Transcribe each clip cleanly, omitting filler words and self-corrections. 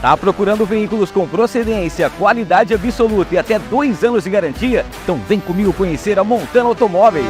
Tá procurando veículos com procedência, qualidade absoluta e até 2 anos de garantia? Então vem comigo conhecer a Montana Automóveis.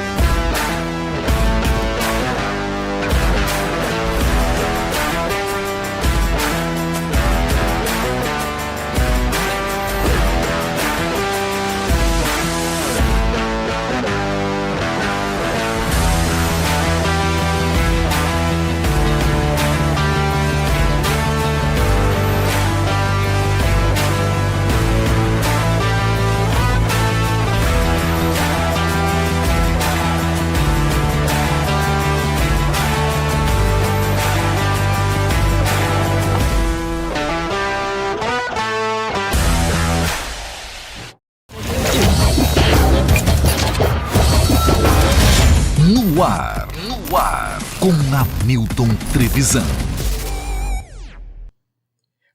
No ar, com Hamilton Trevisan.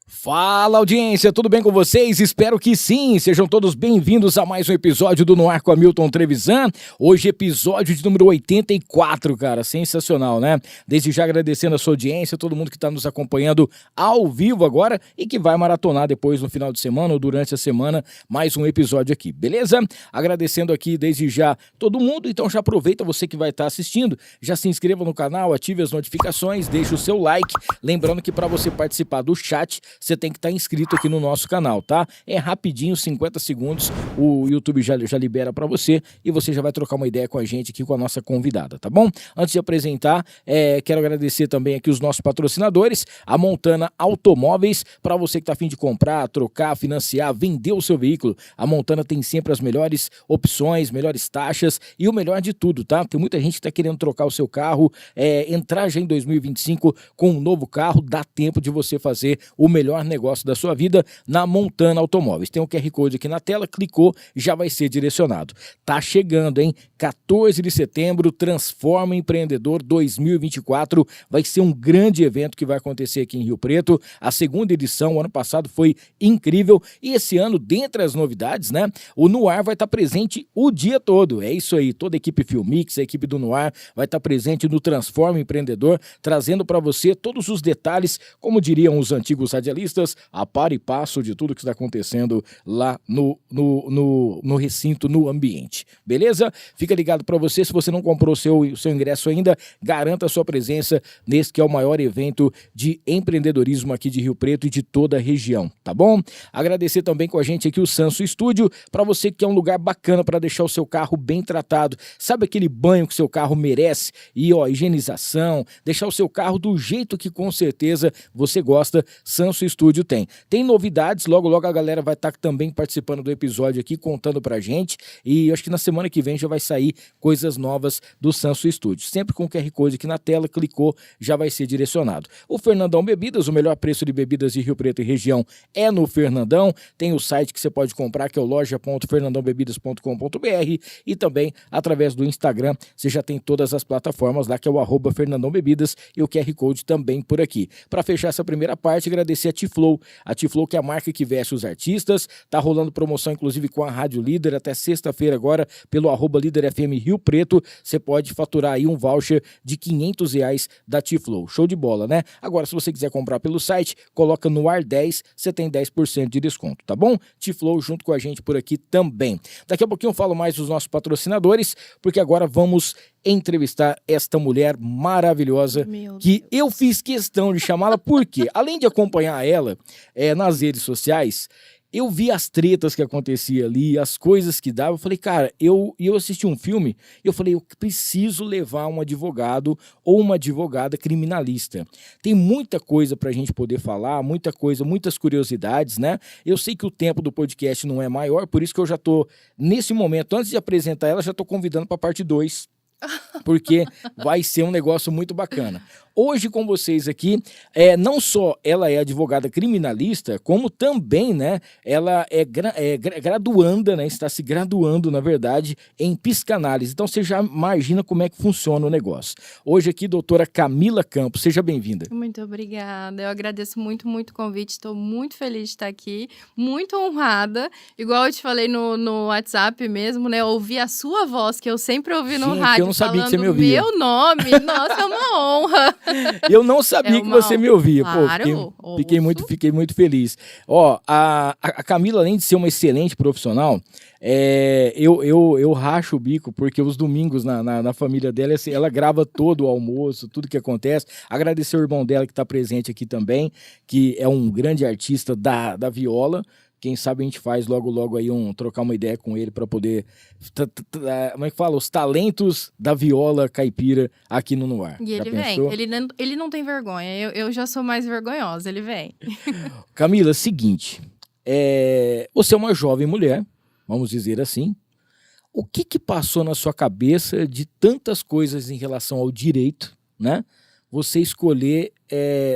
Fala, audiência, tudo bem com vocês? Espero que sim, sejam todos bem-vindos a mais um episódio do No Ar com Hamilton Trevisan. Hoje episódio de número 84, cara, sensacional, né? Desde já agradecendo a sua audiência, todo mundo que está nos acompanhando ao vivo agora e que vai maratonar depois no final de semana ou durante a semana mais um episódio aqui, beleza? Agradecendo aqui desde já todo mundo, então já aproveita você que vai estar assistindo, já se inscreva no canal, ative as notificações, deixe o seu like, lembrando que para você participar do chat, você tem que estar inscrito aqui no nosso canal, tá? É rapidinho, 50 segundos, o YouTube já libera para você e você já vai trocar uma ideia com a gente aqui, com a nossa convidada, tá bom? Antes de apresentar, quero agradecer também aqui os nossos patrocinadores, a Montana Automóveis, para você que tá a fim de comprar, trocar, financiar, vender o seu veículo, a Montana tem sempre as melhores opções, melhores taxas e o melhor de tudo, tá? Tem muita gente que tá querendo trocar o seu carro, entrar já em 2025 com um novo carro, dá tempo de você fazer o melhor negócio da sua vida na Montana Automóveis. Tem um QR Code aqui na tela, clicou, já vai ser direcionado. Tá chegando, hein? 14 de setembro, Transforma Empreendedor 2024, vai ser um grande evento que vai acontecer aqui em Rio Preto. A segunda edição, o ano passado foi incrível e esse ano, dentre as novidades, né? O No Ar vai estar presente o dia todo. É isso aí, toda a equipe Filmix, a equipe do No Ar vai estar presente no Transforma Empreendedor, trazendo para você todos os detalhes, como diriam os antigos radialistas, a par e passo de tudo que está acontecendo lá no recinto, no ambiente. Beleza? Fica ligado para você, se você não comprou o seu ingresso ainda, garanta a sua presença nesse que é o maior evento de empreendedorismo aqui de Rio Preto e de toda a região, tá bom? Agradecer também com a gente aqui o Sanso Estúdio, para você que é um lugar bacana para deixar o seu carro bem tratado. Sabe aquele banho que seu carro merece? E higienização, deixar o seu carro do jeito que com certeza você gosta, Sanso Estúdio tem. Tem novidades, logo a galera vai estar também participando do episódio aqui, contando pra gente, e acho que na semana que vem já vai sair coisas novas do Sanso Estúdio. Sempre com o QR Code aqui na tela, clicou, já vai ser direcionado. O Fernandão Bebidas, o melhor preço de bebidas de Rio Preto e região é no Fernandão, tem o site que você pode comprar, que é o loja.fernandãobebidas.com.br e também através do Instagram, você já tem todas as plataformas lá, que é o @Fernandão Bebidas e o QR Code também por aqui. Para fechar essa primeira parte, agradecer a Tiflow, que é a marca que veste os artistas, tá rolando promoção inclusive com a Rádio Líder até sexta-feira agora, pelo @LíderFM Rio Preto, você pode faturar aí um voucher de R$500 da Tiflow, show de bola, né? Agora, se você quiser comprar pelo site, coloca no ar 10, você tem 10% de desconto, tá bom? Tiflow junto com a gente por aqui também. Daqui a pouquinho eu falo mais dos nossos patrocinadores, porque agora vamos entrevistar esta mulher maravilhosa que eu fiz questão de chamá-la, porque além de acompanhar ela nas redes sociais, eu vi as tretas que acontecia ali, as coisas que dava. Eu falei, cara, eu assisti um filme e eu falei, eu preciso levar um advogado ou uma advogada criminalista. Tem muita coisa pra gente poder falar, muita coisa, muitas curiosidades, né? Eu sei que o tempo do podcast não é maior, por isso que eu já tô, nesse momento, antes de apresentar ela, já tô convidando pra parte 2. Porque vai ser um negócio muito bacana. Hoje com vocês aqui, não só ela é advogada criminalista, como também, né, ela é graduanda, né, está se graduando, na verdade, em psicanálise. Então você já imagina como é que funciona o negócio. Hoje aqui, doutora Camila Campos, seja bem-vinda. Muito obrigada, eu agradeço muito o convite, estou muito feliz de estar aqui, muito honrada, igual eu te falei no WhatsApp mesmo, né, ouvir a sua voz, que eu sempre ouvi no rádio não sabia que você me falando ouvia. meu nome, nossa, é uma honra. Eu não sabia É que uma você me ouvia. Pô, Claro, fiquei muito feliz. Ó, a Camila, além de ser uma excelente profissional, eu racho o bico, porque os domingos na família dela, assim, ela grava todo o almoço, tudo que acontece. Agradecer o irmão dela que está presente aqui também, que é um grande artista da viola. Quem sabe a gente faz logo aí trocar uma ideia com ele para poder, como é que fala? Os talentos da viola caipira aqui no Noar. E Já ele pensou? vem, ele não tem vergonha, eu já sou mais vergonhosa, ele vem. Camila, seguinte, você é uma jovem mulher, vamos dizer assim. O que passou na sua cabeça de tantas coisas em relação ao direito, né? Você escolher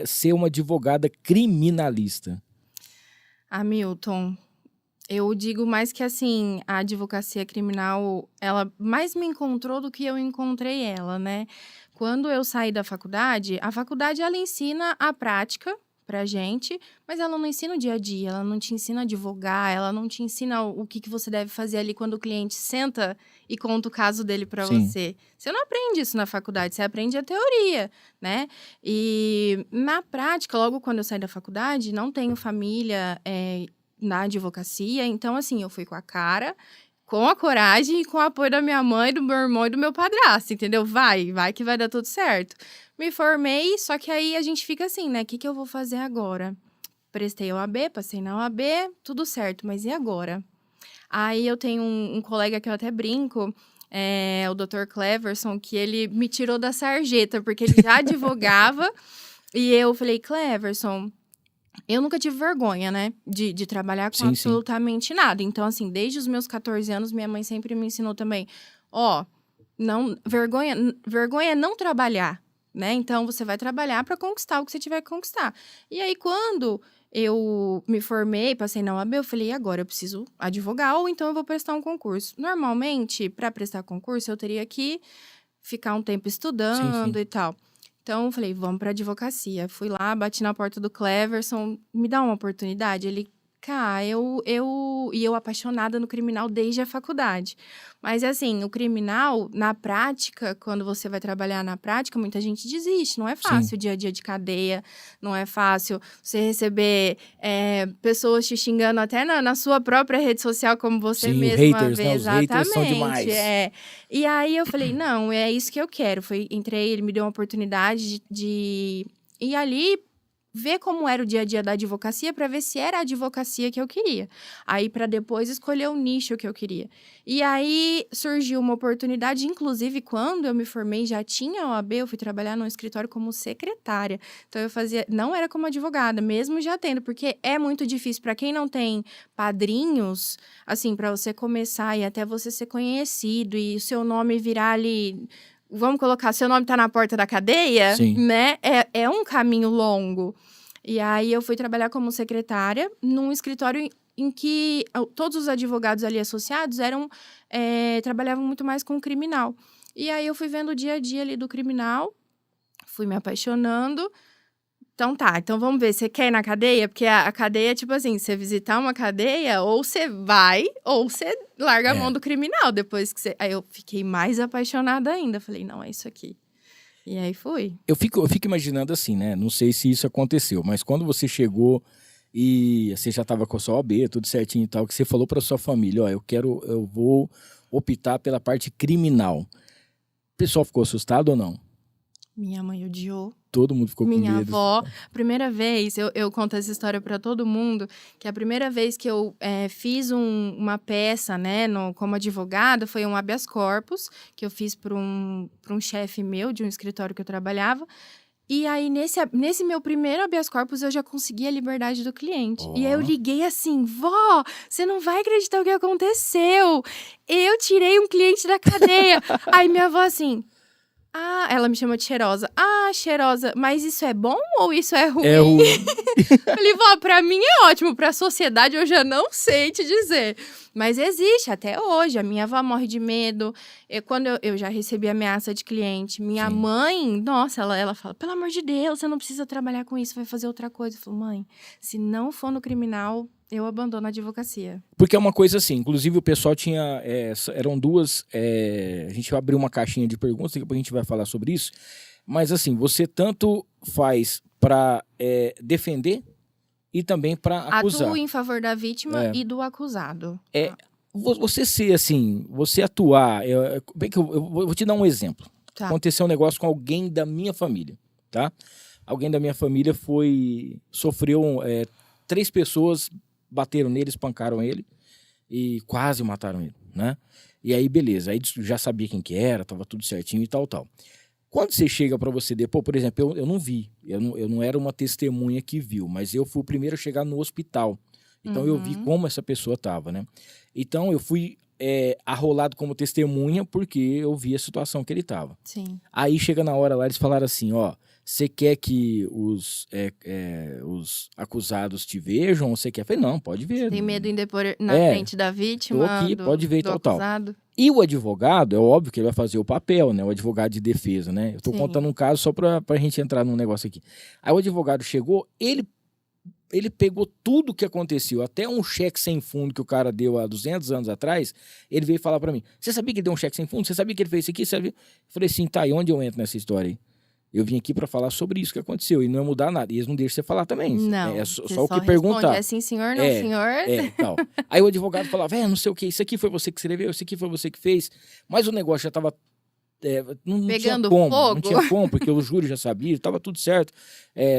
ser uma advogada criminalista? Hamilton, eu digo mais que assim, a advocacia criminal, ela mais me encontrou do que eu encontrei ela, né? Quando eu saí da faculdade, a faculdade ela ensina a prática pra gente, mas ela não ensina o dia a dia, ela não te ensina a advogar, ela não te ensina o que você deve fazer ali quando o cliente senta e conta o caso dele pra Sim. você. Você não aprende isso na faculdade, você aprende a teoria, né? E na prática, logo quando eu saí da faculdade, não tenho família na advocacia, então assim, eu fui com a cara, com a coragem e com o apoio da minha mãe, do meu irmão e do meu padrasto, entendeu? Vai que vai dar tudo certo. Me formei, só que aí a gente fica assim, né? O que eu vou fazer agora? Prestei a OAB, passei na OAB, tudo certo, mas e agora? Aí eu tenho um colega que eu até brinco, o Dr. Cleverson, que ele me tirou da sarjeta, porque ele já advogava, e eu falei, Cleverson, eu nunca tive vergonha, né, de trabalhar com Sim, sim. absolutamente nada. Então, assim, desde os meus 14 anos, minha mãe sempre me ensinou também, vergonha é não trabalhar, né? Então, você vai trabalhar para conquistar o que você tiver que conquistar. E aí, quando eu me formei, passei na OAB, eu falei, e agora eu preciso advogar ou então eu vou prestar um concurso. Normalmente, para prestar concurso, eu teria que ficar um tempo estudando e tal. Então, eu falei, vamos para advocacia. Fui lá, bati na porta do Cleverson, me dá uma oportunidade? Ele, cara, eu apaixonada no criminal desde a faculdade. Mas, assim, o criminal, na prática, quando você vai trabalhar na prática, muita gente desiste. Não é fácil o dia a dia de cadeia, não é fácil você receber pessoas te xingando até na sua própria rede social, como você Sim, mesma haters, vê. né? Os haters são demais. E aí, eu falei, não, é isso que eu quero. Entrei, ele me deu uma oportunidade de ir ali, ver como era o dia a dia da advocacia para ver se era a advocacia que eu queria. Aí, para depois escolher o nicho que eu queria. E aí, surgiu uma oportunidade, inclusive, quando eu me formei, já tinha OAB, eu fui trabalhar num escritório como secretária. Então, eu fazia... Não era como advogada, mesmo já tendo, porque é muito difícil para quem não tem padrinhos, assim, para você começar e até você ser conhecido e o seu nome virar ali... Vamos colocar, seu nome tá na porta da cadeia, Sim. né? É um caminho longo. E aí, eu fui trabalhar como secretária num escritório em que todos os advogados ali associados trabalhavam muito mais com criminal. E aí, eu fui vendo o dia a dia ali do criminal, fui me apaixonando. Então vamos ver, você quer ir na cadeia? Porque a cadeia é tipo assim, você visitar uma cadeia, ou você vai, ou você larga a mão do criminal, depois que você... Aí eu fiquei mais apaixonada ainda, falei, não, é isso aqui. E aí fui. Eu fico imaginando assim, né? Não sei se isso aconteceu, mas quando você chegou e você já estava com a sua OAB, tudo certinho e tal, que você falou para sua família, eu vou optar pela parte criminal. O pessoal ficou assustado ou não? Minha mãe odiou. Todo mundo ficou com medo. Minha avó, primeira vez, eu conto essa história para todo mundo, que a primeira vez que eu fiz uma peça, né, como advogada, foi um habeas corpus, que eu fiz para um chefe meu, de um escritório que eu trabalhava. E aí, nesse meu primeiro habeas corpus, eu já consegui a liberdade do cliente. E aí, eu liguei assim, vó, você não vai acreditar o que aconteceu. Eu tirei um cliente da cadeia. Aí, minha avó assim... ela me chamou de cheirosa. Cheirosa, mas isso é bom ou isso é ruim? É ruim. Falei, vó, pra mim é ótimo, pra sociedade eu já não sei te dizer. Mas existe até hoje, a minha avó morre de medo. Quando eu já recebi ameaça de cliente, minha mãe, nossa, ela fala, pelo amor de Deus, você não precisa trabalhar com isso, vai fazer outra coisa. Eu falo, mãe, se não for no criminal, Eu abandono a advocacia. Porque é uma coisa assim, inclusive o pessoal tinha, eram duas, a gente abriu uma caixinha de perguntas, depois a gente vai falar sobre isso, mas assim, você tanto faz para defender e também para acusar. Atuo em favor da vítima e do acusado. Você ser assim, você atuar, bem que eu vou te dar um exemplo. Tá. Aconteceu um negócio com alguém da minha família, tá? Alguém da minha família sofreu, 3 pessoas bateram nele, espancaram ele e quase mataram ele, né? E aí, beleza, aí já sabia quem que era, tava tudo certinho e tal. Quando você chega pra você depois, por exemplo, eu não vi, eu não era uma testemunha que viu, mas eu fui o primeiro a chegar no hospital. Então eu vi como essa pessoa tava, né? Então eu fui arrolado como testemunha porque eu vi a situação que ele tava. Sim. Aí chega na hora lá, eles falaram assim, ó, você quer que os acusados te vejam ou você quer? Eu falei, não, pode ver. Tem medo em depor na frente da vítima, tô aqui, pode ver e do tal. acusado? E o advogado, é óbvio que ele vai fazer o papel, né? O advogado de defesa, né? Eu tô contando um caso só pra gente entrar num negócio aqui. Aí o advogado chegou, ele pegou tudo que aconteceu, até um cheque sem fundo que o cara deu há 200 anos atrás, ele veio falar pra mim, você sabia que ele deu um cheque sem fundo? Você sabia que ele fez isso aqui? Eu falei assim, tá, e onde eu entro nessa história aí? Eu vim aqui pra falar sobre isso que aconteceu, e não ia mudar nada, e eles não deixam você falar também. Não, só o que perguntar. É sim, senhor, não, senhor. Tal. Aí o advogado falava, não sei o que, isso aqui foi você que escreveu, isso aqui foi você que fez, mas o negócio já tava... não Pegando tinha como, fogo. não tinha como, porque o júri já sabia, tava tudo certo.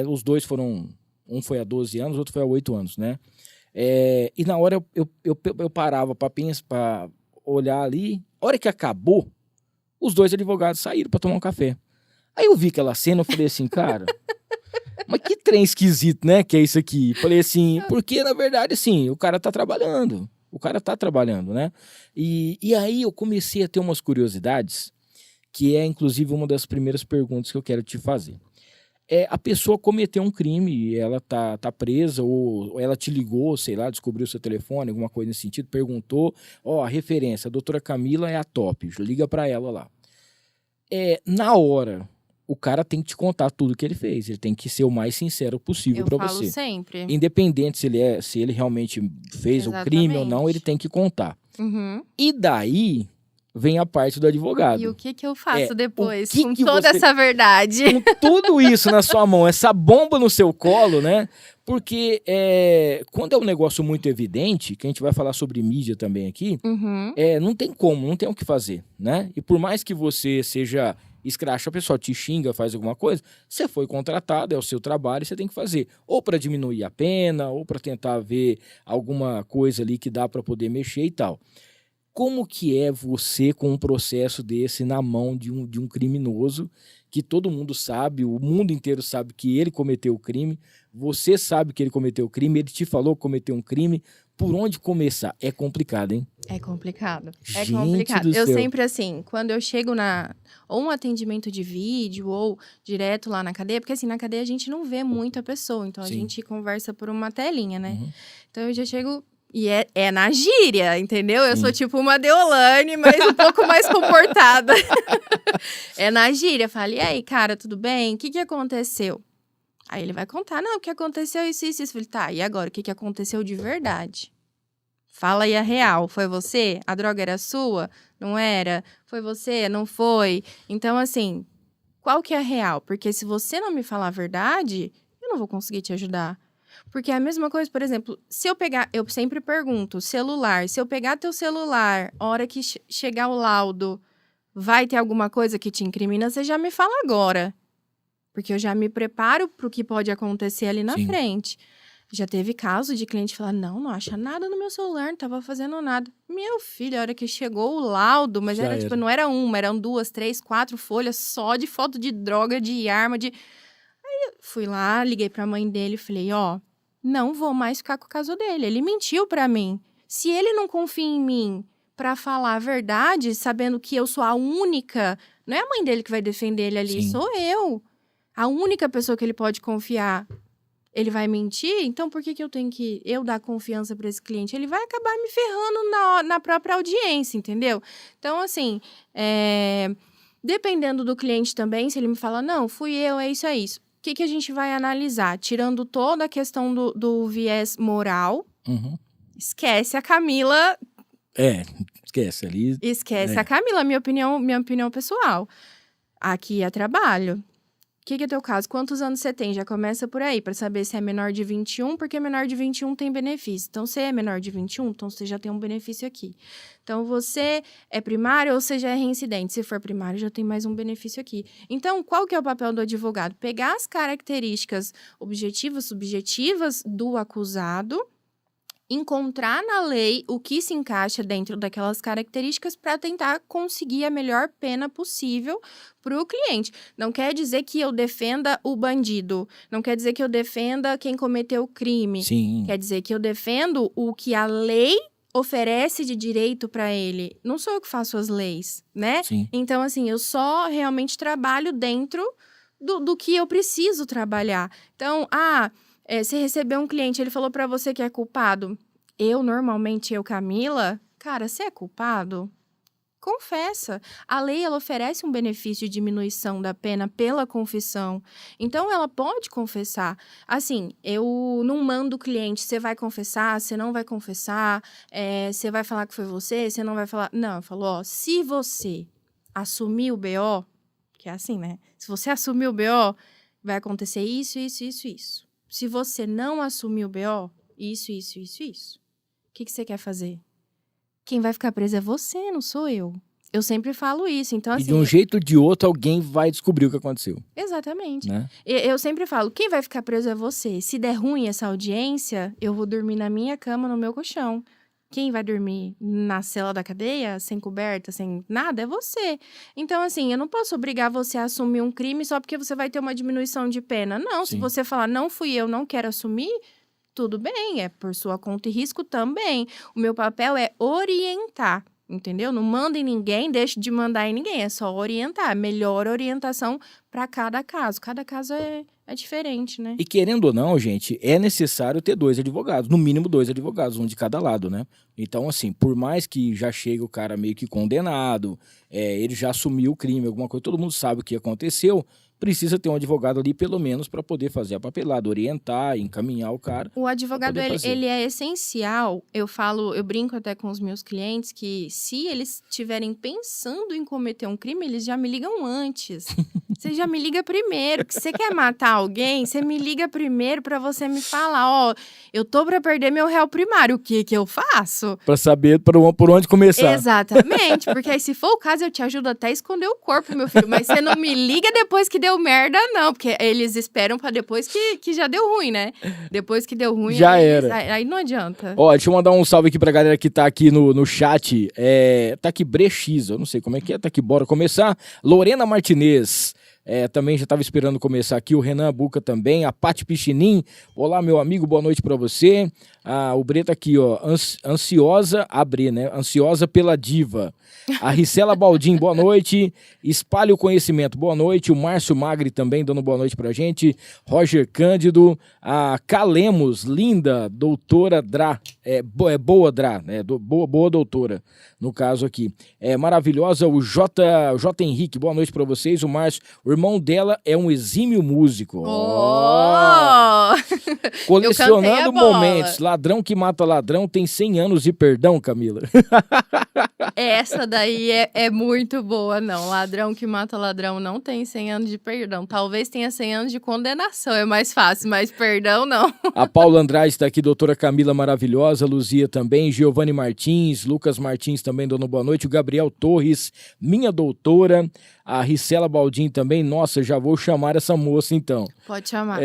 Os dois foram... Um foi há 12 anos, outro foi há 8 anos, né? E na hora eu parava pra olhar ali. A hora que acabou, os 2 advogados saíram pra tomar um café. Aí eu vi aquela cena, eu falei assim, cara... mas que trem esquisito, né? Que é isso aqui. Falei assim, porque na verdade, assim, o cara tá trabalhando. O cara tá trabalhando, né? E aí eu comecei a ter umas curiosidades, que é inclusive uma das primeiras perguntas que eu quero te fazer. A pessoa cometeu um crime, ela tá presa, ou ela te ligou, sei lá, descobriu seu telefone, alguma coisa nesse sentido, perguntou, a referência, a doutora Camila é a top, liga pra ela lá. Na hora, o cara tem que te contar tudo que ele fez, ele tem que ser o mais sincero possível pra você. Eu falo sempre. Independente se ele realmente fez o crime ou não, ele tem que contar. Uhum. E daí... vem a parte do advogado. E o que eu faço depois com toda essa verdade? Com tudo isso na sua mão, essa bomba no seu colo, né? Porque quando é um negócio muito evidente, que a gente vai falar sobre mídia também aqui, não tem como, não tem o que fazer, né? E por mais que você seja escracha, a pessoa te xinga, faz alguma coisa, você foi contratado, é o seu trabalho, você tem que fazer. Ou para diminuir a pena, ou para tentar ver alguma coisa ali que dá para poder mexer e tal. Como que é você com um processo desse na mão de um criminoso que todo mundo sabe, o mundo inteiro sabe que ele cometeu o crime, você sabe que ele cometeu o crime, ele te falou que cometeu um crime, por onde começar? É complicado, hein? É complicado. Gente complicado. do Eu céu. sempre assim, quando eu chego ou um atendimento de vídeo, ou direto lá na cadeia, porque assim, na cadeia a gente não vê muito a pessoa, então Sim. a gente conversa por uma telinha, né? Uhum. Então eu já chego... E é na gíria, entendeu? Eu Sim. sou tipo uma Deolane, mas um pouco mais comportada. É na gíria. Falo, e aí, cara, tudo bem? O que aconteceu? Aí ele vai contar, não, o que aconteceu, isso. Eu falei, tá, e agora? O que aconteceu de verdade? Fala aí a real. Foi você? A droga era sua? Não era? Foi você? Não foi? Então, assim, qual que é a real? Porque se você não me falar a verdade, eu não vou conseguir te ajudar. Porque é a mesma coisa, por exemplo, se eu pegar... Eu sempre pergunto, celular. Se eu pegar teu celular, a hora que chegar o laudo, vai ter alguma coisa que te incrimina, você já me fala agora. Porque eu já me preparo pro que pode acontecer ali na frente. Já teve caso de cliente falar, não acha nada no meu celular, não tava fazendo nada. Meu filho, a hora que chegou o laudo, mas era tipo, não era uma, eram 2, 3, 4 folhas só de foto de droga, de arma, de... Aí eu fui lá, liguei pra mãe dele e falei, não vou mais ficar com o caso dele. Ele mentiu pra mim. Se ele não confia em mim pra falar a verdade, sabendo que eu sou a única... Não é a mãe dele que vai defender ele ali, sou eu. A única pessoa que ele pode confiar. Ele vai mentir? Então, por que eu tenho que dar confiança pra esse cliente? Ele vai acabar me ferrando na própria audiência, entendeu? Então, assim, dependendo do cliente também, se ele me fala, não, fui eu, é isso, é isso. O que a gente vai analisar? Tirando toda a questão do viés moral, Uhum. Esquece a Camila. Esquece ali. Esquece a Camila, minha opinião pessoal. Aqui é trabalho. O que é teu caso? Quantos anos você tem? Já começa por aí, para saber se é menor de 21, porque menor de 21 tem benefício. Então, se é menor de 21, então você já tem um benefício aqui. Então, você é primário ou você já é reincidente? Se for primário, já tem mais um benefício aqui. Então, qual que é o papel do advogado? Pegar as características objetivas, subjetivas do acusado, encontrar na lei o que se encaixa dentro daquelas características para tentar conseguir a melhor pena possível para o cliente. Não quer dizer que eu defenda o bandido, não quer dizer que eu defenda quem cometeu o crime. Sim. Quer dizer que eu defendo o que a lei oferece de direito para ele. Não sou eu que faço as leis, né? Sim. Então, assim, eu só realmente trabalho dentro do que eu preciso trabalhar. Então, você recebeu um cliente, ele falou pra você que é culpado. Normalmente, Camila, cara, você é culpado? Confessa. A lei, ela oferece um benefício de diminuição da pena pela confissão. Então, ela pode confessar. Assim, eu não mando o cliente, você vai confessar, você não vai confessar, você vai falar que foi você não vai falar... Não, eu falo, se você assumir o BO, que é assim, né? Se você assumir o BO, vai acontecer isso, isso, isso, isso. Se você não assumir o BO, isso, isso, isso, isso. O que você quer fazer? Quem vai ficar preso é você, não sou eu. Eu sempre falo isso, então assim... E de um jeito ou de outro, alguém vai descobrir o que aconteceu. Exatamente. Né? Eu sempre falo, quem vai ficar preso é você. Se der ruim essa audiência, eu vou dormir na minha cama, no meu colchão. Quem vai dormir na cela da cadeia, sem coberta, sem nada, é você. Então, assim, eu não posso obrigar você a assumir um crime só porque você vai ter uma diminuição de pena. Não, Sim. Se você falar, não fui eu, não quero assumir, tudo bem, é por sua conta e risco também. O meu papel é orientar, entendeu? Não manda em ninguém, deixe de mandar em ninguém, é só orientar. Melhor orientação para cada caso. Cada caso é diferente, né? E querendo ou não, gente, é necessário ter 2 advogados, no mínimo 2 advogados, um de cada lado, né? Então, assim, por mais que já chegue o cara meio que condenado, ele já assumiu o crime, alguma coisa, todo mundo sabe o que aconteceu, precisa ter um advogado ali, pelo menos, para poder fazer a papelada, orientar, encaminhar o cara. O advogado, ele é essencial. Eu brinco até com os meus clientes que se eles estiverem pensando em cometer um crime, eles já me ligam antes. Você já me liga primeiro. Que você quer matar alguém, você me liga primeiro para você me falar, eu tô para perder meu réu primário, o que eu faço? Para saber por onde começar. Exatamente, porque aí se for o caso, eu te ajudo até a esconder o corpo, meu filho. Mas você não me liga depois que deu merda, não. Porque eles esperam pra depois que já deu ruim, né? Depois que deu ruim, já era. Aí não adianta. Deixa eu mandar um salve aqui pra galera que tá aqui no chat. Tá aqui Brexis, eu não sei como é que é, tá aqui, bora começar. Lorena Martinez. Também já estava esperando começar aqui, o Renan Buca também, a Paty Pichinim, olá meu amigo, boa noite para você. O Bre tá aqui, ansiosa, né? Ansiosa pela diva. A Ricela Baldin, boa noite. Espalhe o conhecimento, boa noite. O Márcio Magri também dando boa noite pra gente. Roger Cândido, a Calemos, linda, doutora Drá, boa Drá, né? Boa doutora, no caso aqui. Maravilhosa, o J. Henrique, boa noite pra vocês. O Márcio, o irmão dela é um exímio músico. Colecionando momentos. Ladrão que mata ladrão tem 100 anos de perdão, Camila. Essa daí é muito boa, não. Ladrão que mata ladrão não tem 100 anos de perdão. Talvez tenha 100 anos de condenação, é mais fácil, mas perdão não. A Paula Andrade está aqui, doutora Camila maravilhosa, Luzia também, Giovanni Martins, Lucas Martins também dando boa noite, o Gabriel Torres, minha doutora, a Ricela Baldin também, nossa, já vou chamar essa moça então. Pode chamar.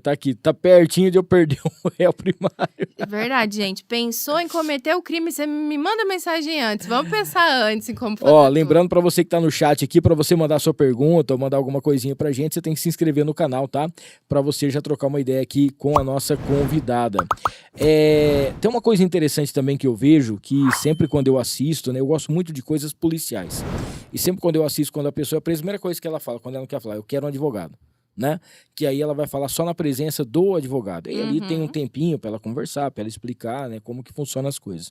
Tá aqui, tá pertinho de eu perder o réu primário. É verdade, gente. Pensou em cometer o crime, você me manda mensagem antes. Vamos pensar antes em como fazer. Lembrando pra você que tá no chat aqui, pra você mandar sua pergunta ou mandar alguma coisinha pra gente, você tem que se inscrever no canal, tá? Pra você já trocar uma ideia aqui com a nossa convidada. Tem uma coisa interessante também que eu vejo, que sempre quando eu assisto, né, eu gosto muito de coisas policiais. E sempre quando eu assisto, quando a pessoa é presa, a primeira coisa que ela fala, quando ela não quer falar, eu quero um advogado. Né? Que aí ela vai falar só na presença do advogado. E ali tem um tempinho para ela conversar, para ela explicar, né, como que funcionam as coisas.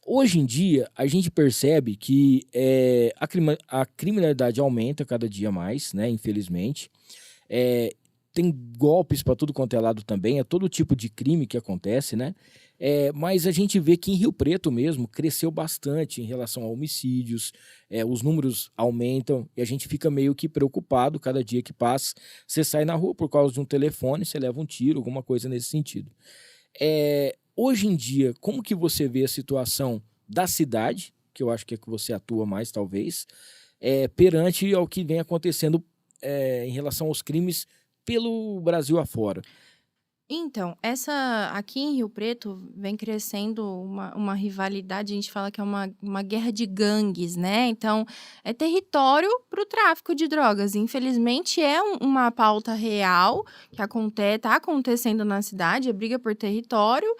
Hoje em dia, a gente percebe que a criminalidade aumenta cada dia mais, né, infelizmente. tem golpes para tudo quanto é lado também, é todo tipo de crime que acontece, né? Mas a gente vê que em Rio Preto mesmo cresceu bastante em relação a homicídios, os números aumentam e a gente fica meio que preocupado cada dia que passa. Você sai na rua por causa de um telefone, você leva um tiro, alguma coisa nesse sentido. Hoje em dia, como que você vê a situação da cidade, que eu acho que é que você atua mais talvez, perante ao que vem acontecendo em relação aos crimes pelo Brasil afora? Então, aqui em Rio Preto vem crescendo uma rivalidade, a gente fala que é uma guerra de gangues, né? Então, é território para o tráfico de drogas. Infelizmente, é uma pauta real que tá acontecendo na cidade, é briga por território.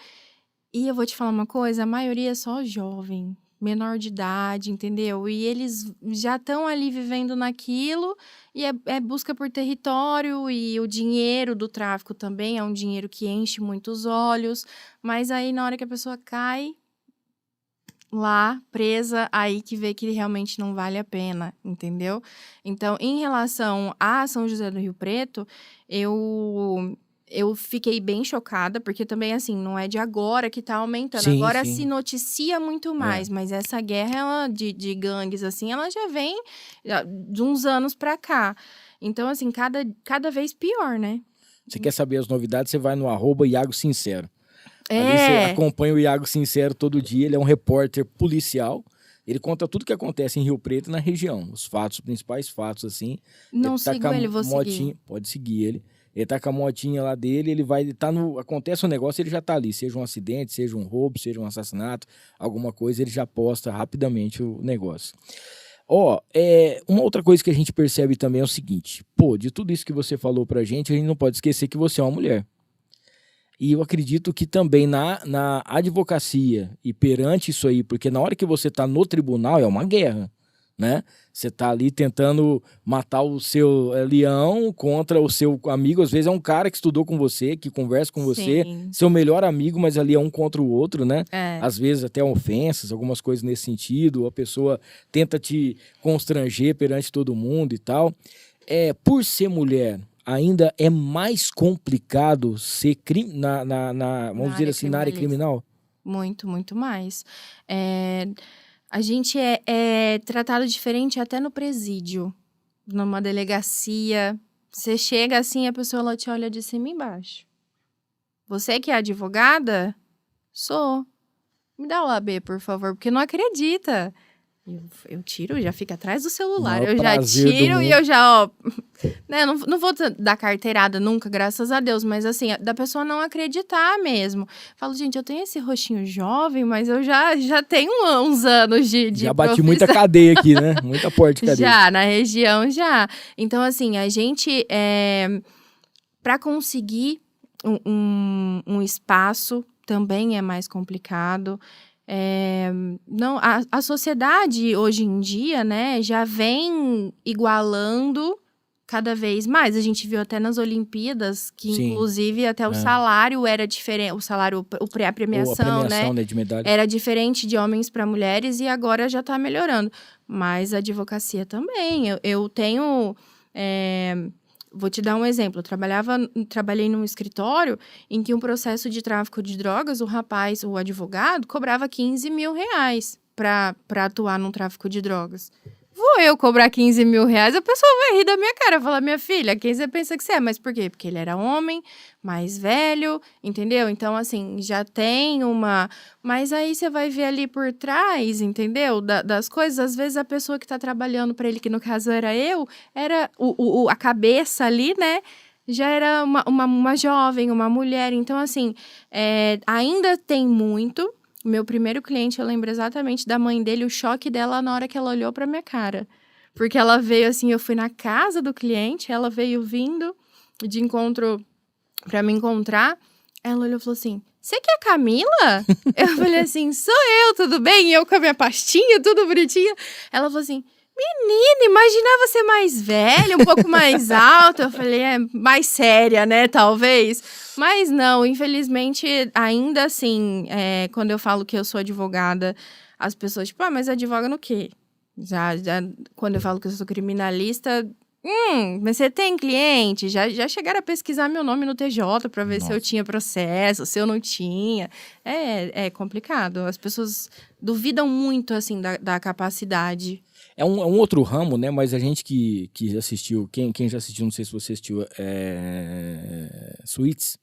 E eu vou te falar uma coisa, a maioria é só jovem, menor de idade, entendeu? E eles já estão ali vivendo naquilo, e é busca por território, e o dinheiro do tráfico também é um dinheiro que enche muitos olhos, mas aí na hora que a pessoa cai lá, presa, aí que vê que realmente não vale a pena, entendeu? Então, em relação a São José do Rio Preto, eu fiquei bem chocada, porque também, assim, não é de agora que tá aumentando. Sim, Agora sim. se noticia muito mais, mas essa guerra ela, de gangues, assim, ela já vem de uns anos pra cá. Então, assim, cada vez pior, né? Você quer saber as novidades, você vai no @Iago Sincero. Ali você acompanha o Iago Sincero todo dia, ele é um repórter policial. Ele conta tudo que acontece em Rio Preto e na região. Os principais fatos, assim. Não Ele tá sigo com a ele, vou motinha, seguir. pode seguir ele. Ele tá com a motinha lá dele, ele vai, acontece um negócio, ele já tá ali, seja um acidente, seja um roubo, seja um assassinato, alguma coisa, ele já posta rapidamente o negócio. Uma outra coisa que a gente percebe também é o seguinte, de tudo isso que você falou pra gente, a gente não pode esquecer que você é uma mulher. E eu acredito que também na advocacia e perante isso aí, porque na hora que você tá no tribunal é uma guerra, né? Você tá ali tentando matar o seu leão contra o seu amigo. Às vezes é um cara que estudou com você, que conversa com você, Sim. seu melhor amigo, mas ali é um contra o outro, né? É. Às vezes até ofensas, algumas coisas nesse sentido. A pessoa tenta te constranger perante todo mundo e tal. Por ser mulher, ainda é mais complicado ser vamos dizer assim, na área criminal? Muito, muito mais. A gente é tratado diferente até no presídio, numa delegacia. Você chega assim, a pessoa ela te olha de cima e embaixo. Você que é advogada? Sou. Me dá o AB, por favor, porque não acredita. Eu tiro, já fica atrás do celular. Eu já tiro e eu já, né, não vou dar carteirada nunca, graças a Deus, mas assim, da pessoa não acreditar mesmo. Falo, gente, eu tenho esse rostinho jovem, mas eu já tenho uns anos de Já bati muita cadeia aqui, né? Muita porta de cadeia. Já, na região, já. Então, assim, a gente, para conseguir um espaço, também é mais complicado. Não, a sociedade hoje em dia, né, já vem igualando cada vez mais. A gente viu até nas Olimpíadas que, Sim. Inclusive, até o salário era diferente. O salário, a premiação, né, de medalha. era diferente de homens para mulheres e agora já está melhorando. Mas a advocacia também. Eu tenho... Vou te dar um exemplo. Eu trabalhei num escritório em que um processo de tráfico de drogas, o advogado, cobrava 15 mil reais para atuar num tráfico de drogas. Vou eu cobrar 15 mil reais, a pessoa vai rir da minha cara, falar, minha filha, quem você pensa que você é? Mas por quê? Porque ele era homem, mais velho, entendeu? Então, assim, já tem uma... Mas aí você vai ver ali por trás, entendeu? Das coisas, às vezes a pessoa que tá trabalhando para ele, que no caso era eu, era a cabeça ali, né? Já era uma jovem, uma mulher. Então, assim, ainda tem muito... Meu primeiro cliente, eu lembro exatamente da mãe dele, o choque dela na hora que ela olhou pra minha cara. Porque ela veio assim, eu fui na casa do cliente, ela veio vindo de encontro pra me encontrar. Ela olhou e falou assim, você que é a Camila? Eu falei assim, sou eu, tudo bem? E eu com a minha pastinha, tudo bonitinha. Ela falou assim, menina, imaginava ser mais velha, um pouco mais alta. Eu falei, mais séria, né, talvez. Mas não, infelizmente, ainda assim, quando eu falo que eu sou advogada, as pessoas, tipo, mas advoga no quê? Já, quando eu falo que eu sou criminalista, Mas você tem cliente? Já chegaram a pesquisar meu nome no TJ para ver se eu tinha processo, se eu não tinha. É complicado. As pessoas duvidam muito, assim, da capacidade. É um outro ramo, né? Mas a gente que assistiu, quem já assistiu, não sei se você assistiu, Suits,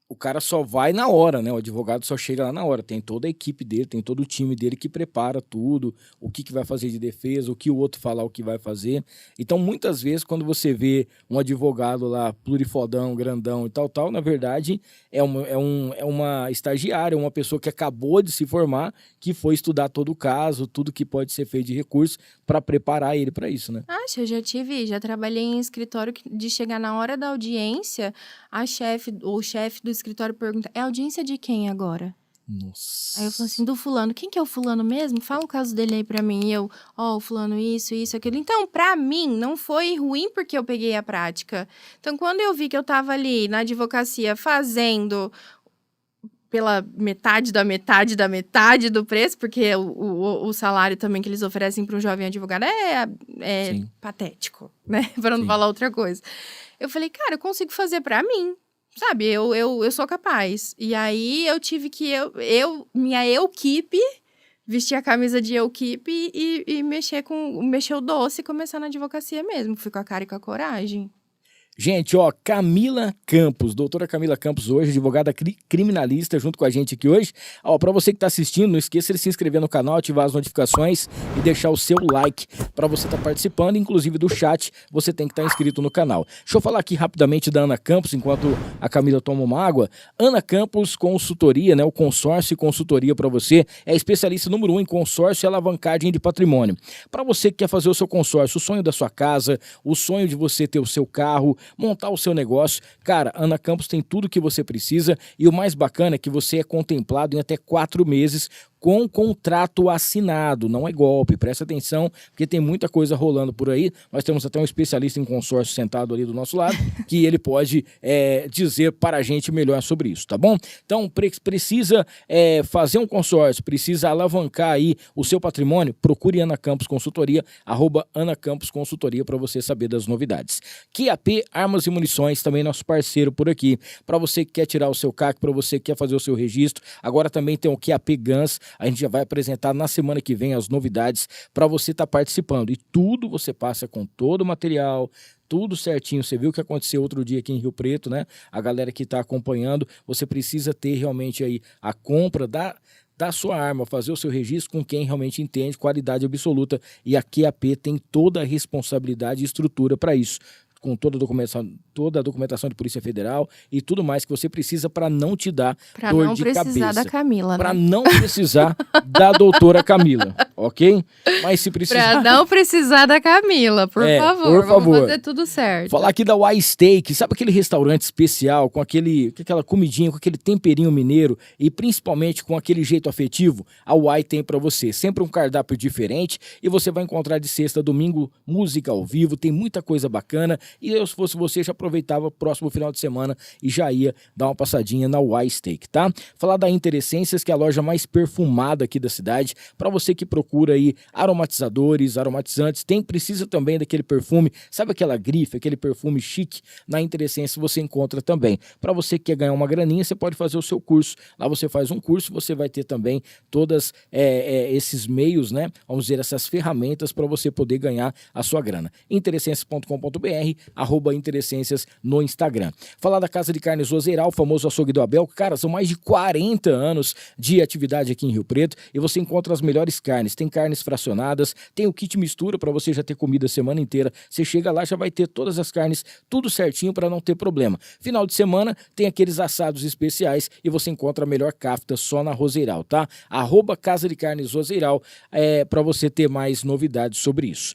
o cara só vai na hora, né? O advogado só chega lá na hora. Tem toda a equipe dele, tem todo o time dele que prepara tudo, o que vai fazer de defesa, o que o outro falar, o que vai fazer. Então, muitas vezes, quando você vê um advogado lá, plurifodão, grandão e tal, na verdade, é uma estagiária, uma pessoa que acabou de se formar, que foi estudar todo o caso, tudo que pode ser feito de recurso, para preparar ele para isso, né? Eu já trabalhei em escritório de chegar na hora da audiência, o chefe do escritório pergunta, é audiência de quem agora? Nossa. Aí eu falo assim, do fulano. Quem que é o fulano mesmo? Fala o caso dele aí pra mim. E eu, o fulano isso, aquilo. Então, pra mim, não foi ruim porque eu peguei a prática. Então, quando eu vi que eu tava ali na advocacia fazendo pela metade da metade do preço, porque o salário também que eles oferecem para um jovem advogado é patético, né? Para não falar outra coisa. Eu falei, cara, eu consigo fazer pra mim. Sabe, eu sou capaz. E aí, eu tive que, minha equipe, vestir a camisa de equipe e mexer o doce e começar na advocacia mesmo. Fui com a cara e com a coragem. Gente, Camila Campos, doutora Camila Campos hoje, advogada criminalista, junto com a gente aqui hoje. Para você que está assistindo, não esqueça de se inscrever no canal, ativar as notificações e deixar o seu like para você estar participando, inclusive do chat, você tem que estar inscrito no canal. Deixa eu falar aqui rapidamente da Ana Campos, enquanto a Camila toma uma água. Ana Campos Consultoria, né, o consórcio e consultoria para você, é especialista número 1 em consórcio e alavancagem de patrimônio. Para você que quer fazer o seu consórcio, o sonho da sua casa, o sonho de você ter o seu carro, montar o seu negócio, cara, Ana Campos tem tudo que você precisa e o mais bacana é que você é contemplado em até 4 meses com contrato assinado, não é golpe, presta atenção, porque tem muita coisa rolando por aí, nós temos até um especialista em consórcio sentado ali do nosso lado, que ele pode dizer para a gente melhor sobre isso, tá bom? Então, precisa fazer um consórcio, precisa alavancar aí o seu patrimônio, procure Ana Campos Consultoria, @Ana Campos Consultoria, para você saber das novidades. QAP Armas e Munições, também nosso parceiro por aqui, para você que quer tirar o seu CAC, para você que quer fazer o seu registro, agora também tem o QAP Guns. A gente já vai apresentar na semana que vem as novidades para você estar participando. E tudo você passa com todo o material, tudo certinho. Você viu o que aconteceu outro dia aqui em Rio Preto, né? A galera que está acompanhando, você precisa ter realmente aí a compra da sua arma, fazer o seu registro com quem realmente entende, qualidade absoluta. E a QAP tem toda a responsabilidade e estrutura para isso, com toda a documentação de Polícia Federal e tudo mais que você precisa para não te dar dor de cabeça. Para não precisar da Camila, né? Para não precisar da doutora Camila, ok? Mas se precisar... Para não precisar da Camila, por favor. Vamos fazer tudo certo. Falar aqui da Y Steak, sabe aquele restaurante especial com aquela comidinha, com aquele temperinho mineiro e principalmente com aquele jeito afetivo? A Y tem para você. Sempre um cardápio diferente e você vai encontrar de sexta a domingo música ao vivo, tem muita coisa bacana. E eu, se fosse você, já aproveitava o próximo final de semana e já ia dar uma passadinha na Y Steak, tá? Falar da Interessências, que é a loja mais perfumada aqui da cidade, para você que procura aí aromatizadores, aromatizantes, precisa também daquele perfume, sabe aquela grife, aquele perfume chique? Na Interessências você encontra também. Para você que quer ganhar uma graninha, você pode fazer o seu curso. Lá você faz um curso, você vai ter também todas esses meios, né? Vamos dizer, essas ferramentas para você poder ganhar a sua grana. Interessências.com.br, @Interessências no Instagram. Falar da Casa de Carnes Roseral, o famoso açougue do Abel. Cara, são mais de 40 anos de atividade aqui em Rio Preto e você encontra as melhores carnes. Tem carnes fracionadas, tem o kit mistura para você já ter comida a semana inteira. Você chega lá, já vai ter todas as carnes, tudo certinho para não ter problema. Final de semana tem aqueles assados especiais e você encontra a melhor cafta só na Roseral, tá? @Casa de Carnes Roseral, para você ter mais novidades sobre isso.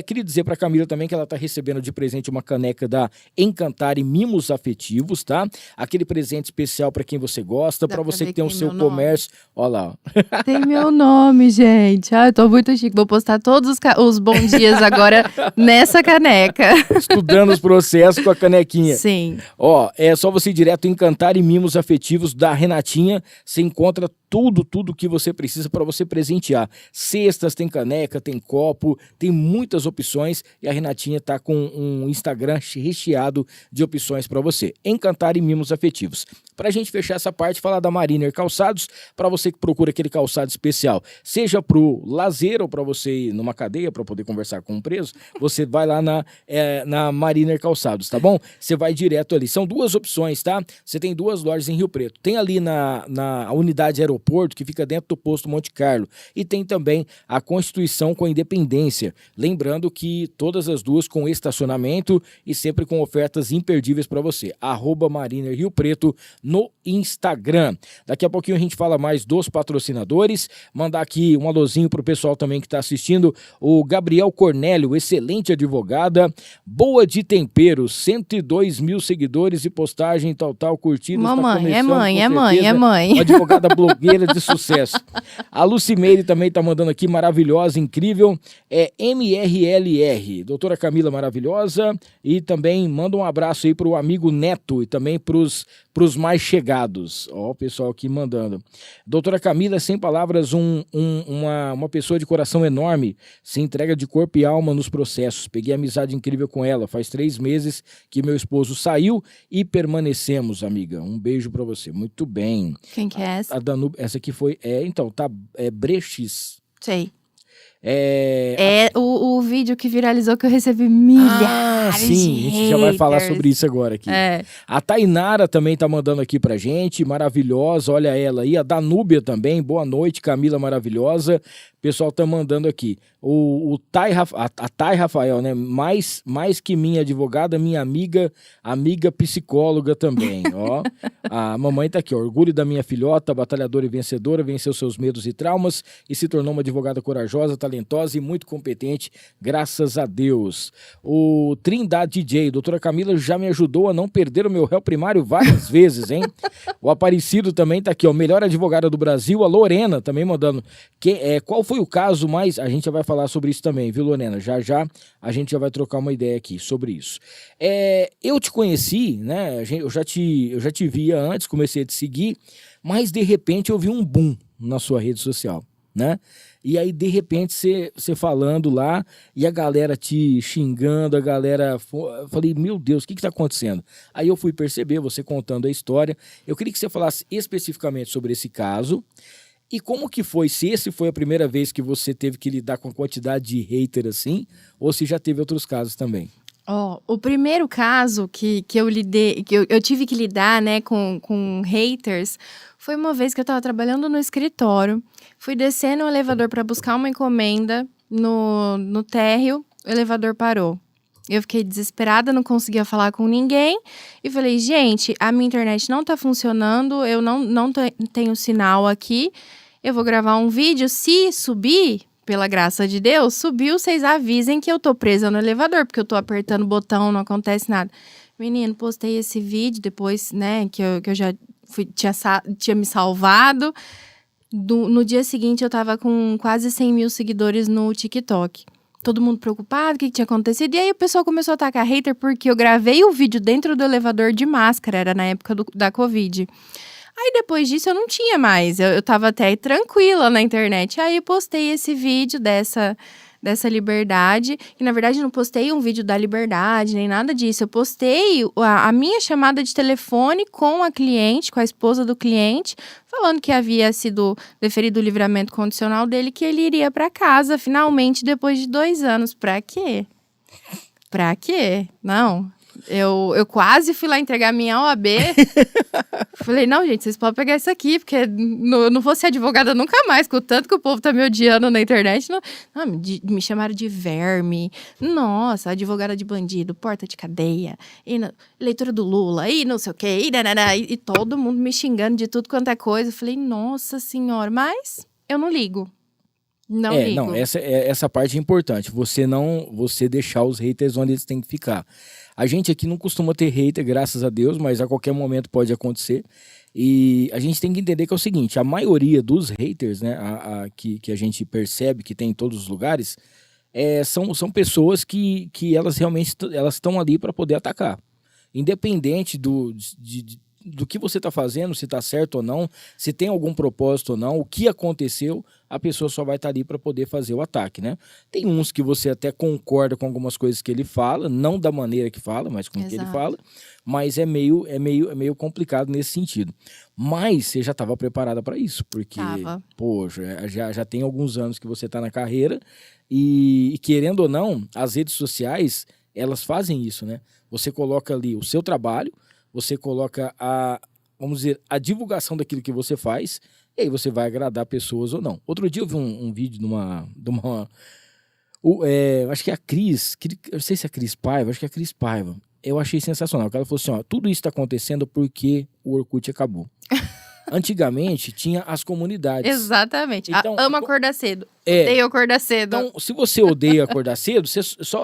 Queria dizer para Camila também que ela tá recebendo de presente uma caneca da Encantar e Mimos Afetivos, tá? Aquele presente especial para quem você gosta, para você que tem o seu comércio. Olha lá. Tem meu nome, gente. Eu tô muito chique. Vou postar todos os bons dias agora nessa caneca. Estudando os processos com a canequinha. Sim. É só você ir direto em Encantar e Mimos Afetivos da Renatinha. Você encontra tudo que você precisa para você presentear. Cestas, tem caneca, tem copo, tem muitas opções e a Renatinha tá com um Instagram recheado de opções para você. Encantar e mimos afetivos. Pra gente fechar essa parte, falar da Mariner Calçados, para você que procura aquele calçado especial, seja pro lazer ou para você ir numa cadeia para poder conversar com um preso, você vai lá na Mariner Calçados, tá bom? Você vai direto ali. São 2 opções, tá? Você tem 2 lojas em Rio Preto. Tem ali na unidade aeroporto, que fica dentro do posto Monte Carlo. E tem também a Constituição com a Independência. Lembrando que todas as 2 com estacionamento e sempre com ofertas imperdíveis para você. @Mariner Rio Preto no Instagram. Daqui a pouquinho a gente fala mais dos patrocinadores. Mandar aqui um alôzinho pro pessoal também que está assistindo. O Gabriel Cornélio, excelente advogada. Boa de tempero, 102 mil seguidores e postagem tal, curtidas. Mamãe, é mãe. Uma advogada blogueira de sucesso. A Lucimeire também tá mandando aqui, maravilhosa, incrível. É MRLR. Doutora Camila, maravilhosa. E também manda um abraço aí pro amigo Neto e também pros mais chegados. Ó, o pessoal aqui mandando. Doutora Camila, sem palavras, uma pessoa de coração enorme, se entrega de corpo e alma nos processos. Peguei amizade incrível com ela. Faz 3 meses que meu esposo saiu e permanecemos, amiga. Um beijo pra você. Muito bem. Quem que é essa? A Danube, essa aqui foi, Breches. Sei. O vídeo que viralizou que eu recebi milhares sim, de a gente já vai falar haters. sobre isso agora aqui. É. A Tainara também tá mandando aqui pra gente, maravilhosa, olha ela aí. A Danúbia também, boa noite, Camila maravilhosa. O pessoal tá mandando aqui. A Thay Rafael, né? Mais que minha advogada, minha amiga psicóloga também, ó. A mamãe tá aqui, ó. Orgulho da minha filhota, batalhadora e vencedora, venceu seus medos e traumas e se tornou uma advogada corajosa, talentosa e muito competente, graças a Deus. O Trindade DJ, doutora Camila já me ajudou a não perder o meu réu primário várias vezes, hein? O Aparecido também tá aqui, ó. Melhor advogada do Brasil, a Lorena também mandando. Qual foi o caso mais... A gente já vai falar sobre isso também, viu, Lorena? Já a gente já vai trocar uma ideia aqui sobre isso. Eu te conheci, né? Eu já te via antes, comecei a te seguir, mas de repente eu vi um boom na sua rede social, né? E aí, de repente, você falando lá e a galera te xingando, eu falei, meu Deus, o que tá acontecendo? Aí eu fui perceber, você contando a história. Eu queria que você falasse especificamente sobre esse caso. E como que foi? Se esse foi a primeira vez que você teve que lidar com a quantidade de hater assim, ou se já teve outros casos também? O primeiro caso que eu lidei, que eu tive que lidar, né, com haters, foi uma vez que eu tava trabalhando no escritório, fui descer no elevador para buscar uma encomenda no térreo, o elevador parou. Eu fiquei desesperada, não conseguia falar com ninguém. E falei, gente, a minha internet não tá funcionando, eu não tenho sinal aqui. Eu vou gravar um vídeo, se subir, pela graça de Deus, subiu, vocês avisem que eu tô presa no elevador, porque eu tô apertando o botão, não acontece nada. Menino, postei esse vídeo depois, né, que eu já tinha me salvado. No dia seguinte, eu tava com quase 100 mil seguidores no TikTok. Todo mundo preocupado, o que tinha acontecido. E aí o pessoal começou a atacar hater porque eu gravei o vídeo dentro do elevador de máscara, era na época da Covid. Aí depois disso eu não tinha mais, eu tava até tranquila na internet. Aí eu postei esse vídeo dessa liberdade, e na verdade não postei um vídeo da liberdade, nem nada disso. Eu postei a minha chamada de telefone com a cliente, com a esposa do cliente, falando que havia sido deferido o livramento condicional dele, que ele iria pra casa, finalmente, depois de 2 anos. Pra quê? Pra quê? Não... Eu quase fui lá entregar minha OAB. Falei, não, gente, vocês podem pegar isso aqui, porque não vou ser advogada nunca mais, com o tanto que o povo tá me odiando na internet. Me chamaram de verme. Nossa, advogada de bandido, porta de cadeia, leitura do Lula, e não sei o quê, e todo mundo me xingando de tudo quanto é coisa. Eu falei, nossa senhora, mas eu não ligo. Não ligo. Não, essa parte é importante. Você deixar os haters onde eles têm que ficar. A gente aqui não costuma ter hater, graças a Deus, mas a qualquer momento pode acontecer. E a gente tem que entender que é o seguinte, a maioria dos haters, né, que a gente percebe que tem em todos os lugares, são pessoas que elas realmente estão ali para poder atacar. Independente do que você está fazendo, se está certo ou não, se tem algum propósito ou não, o que aconteceu, a pessoa só vai estar ali para poder fazer o ataque, né? Tem uns que você até concorda com algumas coisas que ele fala, não da maneira que fala, mas com o que ele fala, mas é meio complicado nesse sentido. Mas você já estava preparada para isso, porque, poxa, já tem alguns anos que você está na carreira e querendo ou não, as redes sociais, elas fazem isso, né? Você coloca ali o seu trabalho, você coloca vamos dizer, a divulgação daquilo que você faz, e aí você vai agradar pessoas ou não. Outro dia eu vi um vídeo de uma acho que é a Cris, eu não sei se é a Cris Paiva, acho que é a Cris Paiva. Eu achei sensacional. Ela falou assim, ó, tudo isso está acontecendo porque o Orkut acabou. Antigamente, tinha as comunidades. Exatamente. Então, ama acordar cedo. Odeio acordar cedo. Então, se você odeia acordar cedo,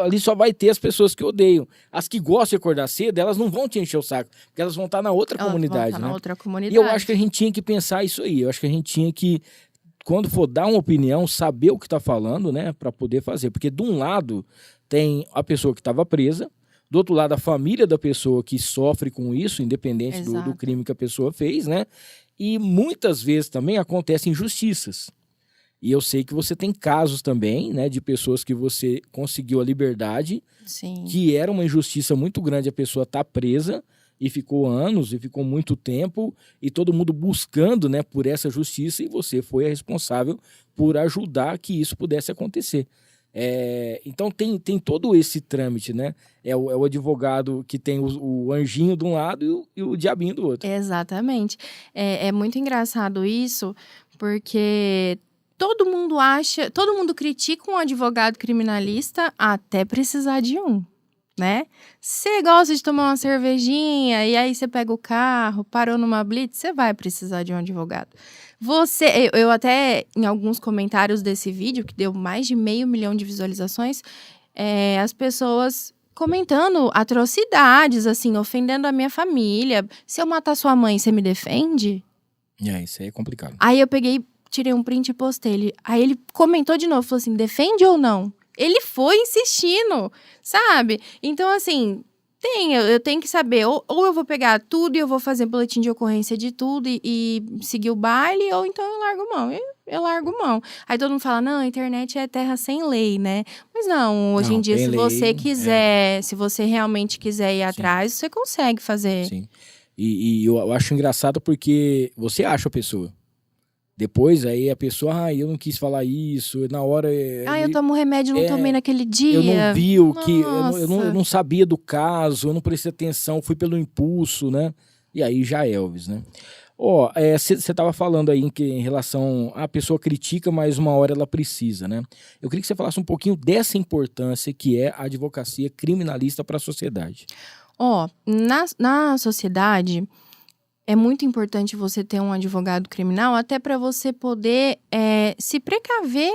ali só vai ter as pessoas que odeiam. As que gostam de acordar cedo, elas não vão te encher o saco, porque elas vão estar na outra comunidade, né? Na outra comunidade. E eu acho que a gente tinha que pensar isso aí. Eu acho que a gente tinha que, quando for dar uma opinião, saber o que está falando, né? Para poder fazer. Porque de um lado tem a pessoa que estava presa, do outro lado a família da pessoa que sofre com isso, independente do crime que a pessoa fez, né? E muitas vezes também acontecem injustiças. E eu sei que você tem casos também, né, de pessoas que você conseguiu a liberdade, Sim. que era uma injustiça muito grande a pessoa estar presa e ficou anos, e ficou muito tempo, e todo mundo buscando, né, por essa justiça, e você foi a responsável por ajudar que isso pudesse acontecer. Então tem todo esse trâmite, né? É o advogado que tem o anjinho de um lado e o diabinho do outro. Exatamente. É muito engraçado isso, porque todo mundo critica um advogado criminalista até precisar de um, né? Você gosta de tomar uma cervejinha e aí você pega o carro, parou numa blitz, você vai precisar de um advogado. Eu até, em alguns comentários desse vídeo, que deu mais de 500 mil de visualizações, as pessoas comentando atrocidades, assim, ofendendo a minha família. Se eu matar sua mãe, você me defende? Isso aí é complicado. Aí eu peguei, tirei um print e postei. Aí ele comentou de novo, falou assim, defende ou não? Ele foi insistindo, sabe? Então, assim, eu tenho que saber, ou eu vou pegar tudo e eu vou fazer boletim de ocorrência de tudo e seguir o baile, ou então eu largo mão. Eu largo mão. Aí todo mundo fala, não, a internet é terra sem lei, né? Mas não, hoje em dia, se você quiser, se você realmente quiser ir atrás, você consegue fazer. Sim. E eu acho engraçado porque você acha a pessoa. Depois, aí a pessoa, eu não quis falar isso, na hora... eu tomo remédio, não tomei naquele dia. Eu não vi o que... Eu não sabia do caso, eu não prestei atenção, fui pelo impulso, né? E aí já Elvis, né? Você estava falando aí em relação... A pessoa critica, mas uma hora ela precisa, né? Eu queria que você falasse um pouquinho dessa importância que é a advocacia criminalista para a sociedade. Na sociedade... É muito importante você ter um advogado criminal, até para você poder se precaver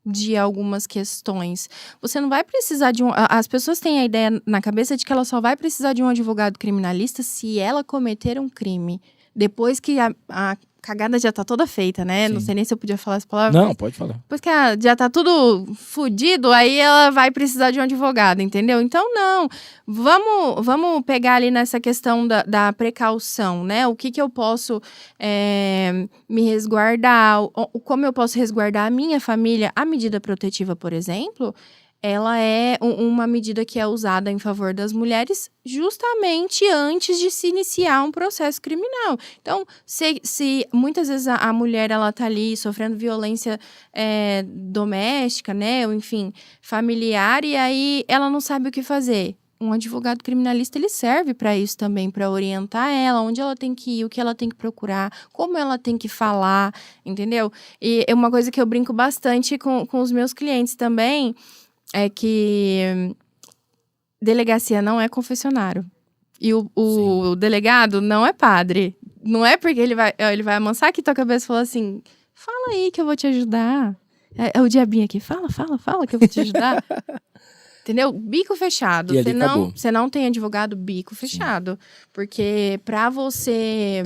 de algumas questões. Você não vai precisar de As pessoas têm a ideia na cabeça de que ela só vai precisar de um advogado criminalista se ela cometer um crime. Depois que a cagada já tá toda feita, né? Sim. Não sei nem se eu podia falar essa palavra. Não, pode falar. Depois que já tá tudo fudido, aí ela vai precisar de um advogado, entendeu? Então, não. Vamos pegar ali nessa questão da precaução, né? O que eu posso me resguardar, como eu posso resguardar a minha família. A medida protetiva, por exemplo, ela é uma medida que é usada em favor das mulheres justamente antes de se iniciar um processo criminal. Então, se muitas vezes a mulher ela tá ali sofrendo violência doméstica, né, ou enfim, familiar, e aí ela não sabe o que fazer. Um advogado criminalista, ele serve para isso também, para orientar ela, onde ela tem que ir, o que ela tem que procurar, como ela tem que falar, entendeu? E é uma coisa que eu brinco bastante com os meus clientes também, é que delegacia não é confessionário. E o delegado não é padre. Não é porque ele vai amansar aqui tua cabeça e falar assim, fala aí que eu vou te ajudar. É o diabinho aqui, fala que eu vou te ajudar. Entendeu? Bico fechado. Você não tem advogado, bico fechado. Sim. Porque para você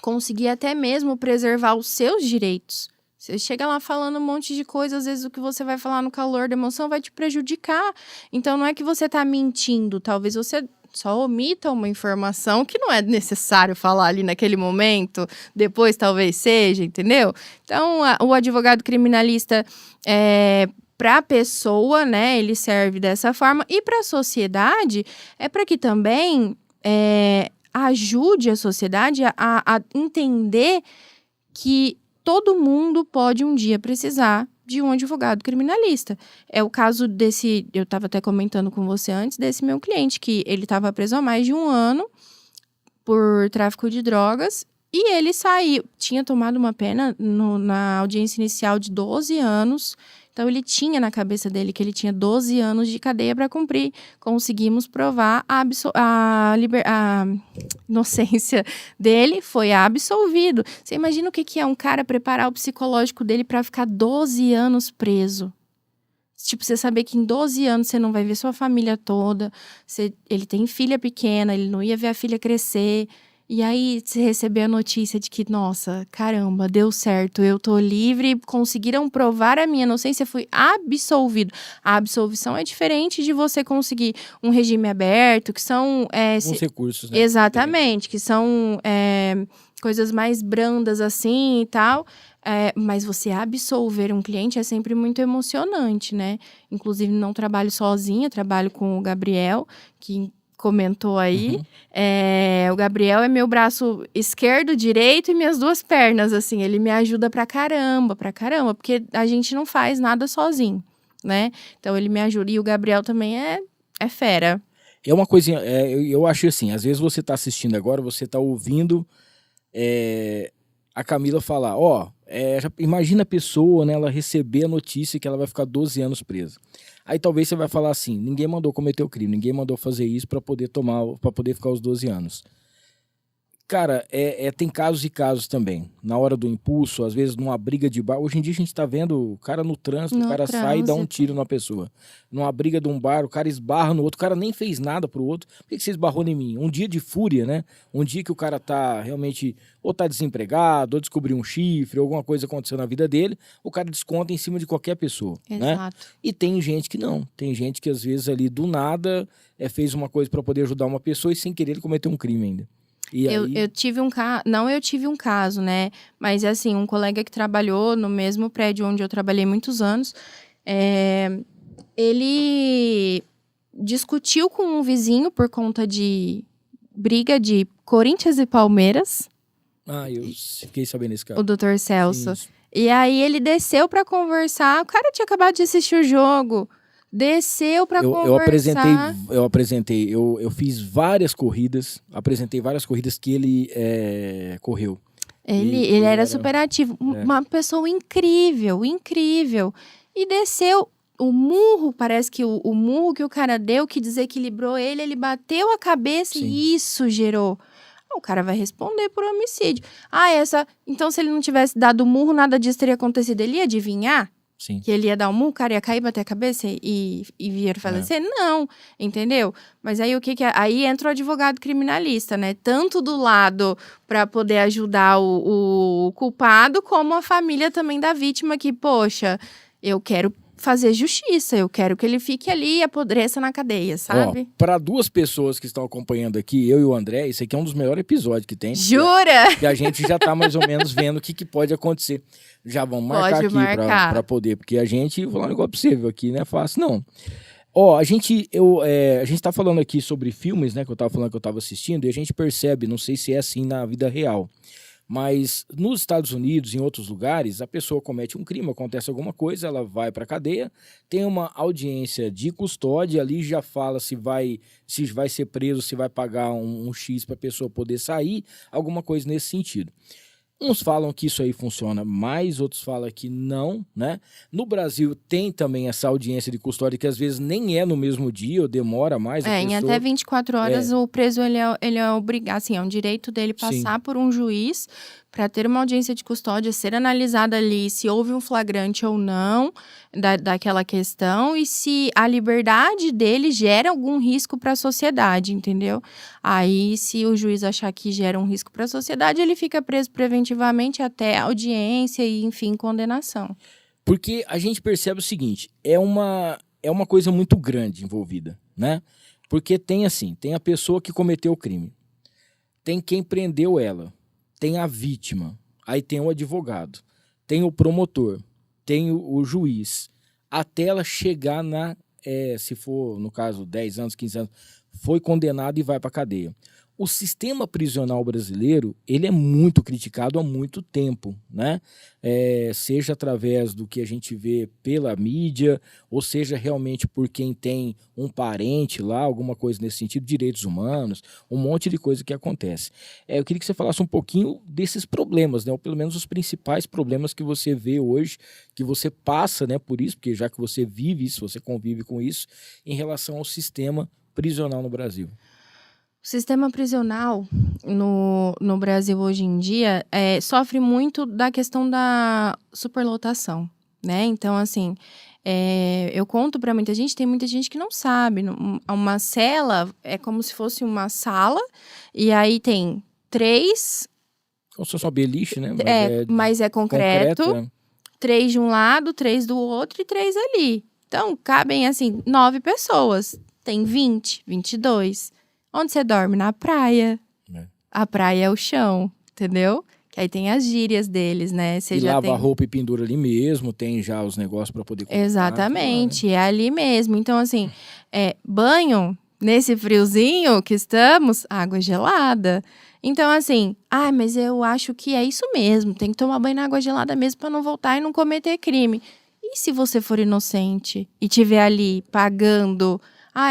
conseguir até mesmo preservar os seus direitos, você chega lá falando um monte de coisa, às vezes o que você vai falar no calor da emoção vai te prejudicar. Então, não é que você tá mentindo, talvez você Só omita uma informação que não é necessário falar ali naquele momento, depois talvez seja, entendeu? Então, o advogado criminalista, para a pessoa, né, ele serve dessa forma. E para a sociedade, é para que também ajude a sociedade a entender que todo mundo pode um dia precisar de um advogado criminalista. É o caso desse, eu estava até comentando com você antes, desse meu cliente, que ele estava preso há mais de 1 ano por tráfico de drogas e ele saiu, tinha tomado uma pena na audiência inicial de 12 anos, então ele tinha na cabeça dele que ele tinha 12 anos de cadeia para cumprir. Conseguimos provar a inocência dele, foi absolvido. Você imagina o que é um cara preparar o psicológico dele para ficar 12 anos preso? Tipo, você saber que em 12 anos você não vai ver sua família toda, ele tem filha pequena, ele não ia ver a filha crescer. E aí, você receber a notícia de que, nossa, caramba, deu certo, eu tô livre, conseguiram provar a minha inocência, fui absolvido. A absolvição é diferente de você conseguir um regime aberto, que são... Os recursos, né? Exatamente, que são coisas mais brandas assim e tal. Mas você absolver um cliente é sempre muito emocionante, né? Inclusive, não trabalho sozinha, trabalho com o Gabriel, que comentou aí. O Gabriel é meu braço esquerdo, direito e minhas 2 pernas, assim. Ele me ajuda pra caramba, porque a gente não faz nada sozinho, né? Então, ele me ajuda. E o Gabriel também é fera. É uma coisinha, eu acho assim, às vezes você tá assistindo agora, você tá ouvindo a Camila falar, imagina a pessoa, né, ela receber a notícia que ela vai ficar 12 anos presa. Aí talvez você vai falar assim, ninguém mandou cometer o crime, ninguém mandou fazer isso para poder ficar os 12 anos. Cara, tem casos e casos também. Na hora do impulso, às vezes numa briga de bar. Hoje em dia a gente tá vendo o cara no trânsito, o cara sai e dá um tiro na pessoa. Numa briga de um bar, o cara esbarra no outro, o cara nem fez nada pro outro. Por que você esbarrou em mim? Um dia de fúria, né? Um dia que o cara tá realmente, ou tá desempregado, ou descobriu um chifre, ou alguma coisa aconteceu na vida dele, o cara desconta em cima de qualquer pessoa, né? Exato. E tem gente que não. Tem gente que às vezes ali do nada fez uma coisa para poder ajudar uma pessoa e sem querer ele cometeu um crime ainda. Eu tive um caso, não eu tive um caso, né? Mas assim, um colega que trabalhou no mesmo prédio onde eu trabalhei muitos anos, ele discutiu com um vizinho por conta de briga de Corinthians e Palmeiras. Eu fiquei sabendo esse caso. O Dr. Celso. Sim. E aí ele desceu pra conversar, o cara tinha acabado de assistir o jogo. Desceu pra conversar. Eu fiz várias corridas, apresentei várias corridas que ele correu. Ele era super ativo, uma pessoa incrível, incrível. E desceu o murro, parece que o murro que o cara deu, que desequilibrou ele bateu a cabeça. Sim. E isso gerou. O cara vai responder por homicídio. Então se ele não tivesse dado o murro, nada disso teria acontecido. Ele ia adivinhar? Sim. Que ele ia dar um murro, o cara ia cair, bater a cabeça e vir falecer? Não, entendeu? Mas aí aí entra o advogado criminalista, né? Tanto do lado para poder ajudar o culpado, como a família também da vítima que, poxa, eu quero fazer justiça, eu quero que ele fique ali e apodreça na cadeia, sabe? Para 2 pessoas que estão acompanhando aqui, eu e o André, esse aqui é um dos melhores episódios que tem. Jura? Que a gente já tá mais ou menos vendo o que pode acontecer. Já vamos marcar aqui para poder, porque a gente, vou falar um negócio pra você, aqui não é fácil, não. A gente tá falando aqui sobre filmes, né, que eu tava falando que eu tava assistindo, e a gente percebe, não sei se é assim na vida real, mas nos Estados Unidos, em outros lugares, a pessoa comete um crime, acontece alguma coisa, ela vai para a cadeia, tem uma audiência de custódia, ali já fala se vai ser preso, se vai pagar um X para a pessoa poder sair, alguma coisa nesse sentido. Uns falam que isso aí funciona mais, outros falam que não, né? No Brasil tem também essa audiência de custódia que às vezes nem é no mesmo dia ou demora mais. Em até 24 horas o preso ele é obrigado, assim, é um direito dele passar por um juiz para ter uma audiência de custódia, ser analisada ali se houve um flagrante ou não daquela questão e se a liberdade dele gera algum risco para a sociedade, entendeu? Aí, se o juiz achar que gera um risco para a sociedade, ele fica preso preventivamente até a audiência e, enfim, condenação. Porque a gente percebe o seguinte, é uma coisa muito grande envolvida, né? Porque tem assim, tem a pessoa que cometeu o crime, tem quem prendeu ela, tem a vítima, aí tem o advogado, tem o promotor, tem o juiz, até ela chegar se for, no caso, 10 anos, 15 anos, foi condenado e vai para a cadeia. O sistema prisional brasileiro, ele é muito criticado há muito tempo, né? Seja através do que a gente vê pela mídia, ou seja realmente por quem tem um parente lá, alguma coisa nesse sentido, direitos humanos, um monte de coisa que acontece. Eu queria que você falasse um pouquinho desses problemas, né? Ou pelo menos os principais problemas que você vê hoje, que você passa, né, por isso, porque já que você vive isso, você convive com isso, em relação ao sistema prisional no Brasil. O sistema prisional no Brasil hoje em dia sofre muito da questão da superlotação, né? Então, assim, eu conto pra muita gente, tem muita gente que não sabe. Uma cela é como se fosse uma sala, e aí tem 3... Como se fosse uma beliche, né? Mas é concreto. 3 de um lado, 3 do outro e 3 ali. Então, cabem, assim, 9 pessoas. Tem 20, 22. Onde você dorme? Na praia. A praia é o chão, entendeu? Que aí tem as gírias deles, né? Você já lava a roupa e pendura ali mesmo, tem já os negócios para poder colocar. Exatamente, é ali mesmo. Então, assim, banho, nesse friozinho que estamos, água gelada. Então, assim, mas eu acho que é isso mesmo, tem que tomar banho na água gelada mesmo para não voltar e não cometer crime. E se você for inocente e estiver ali pagando...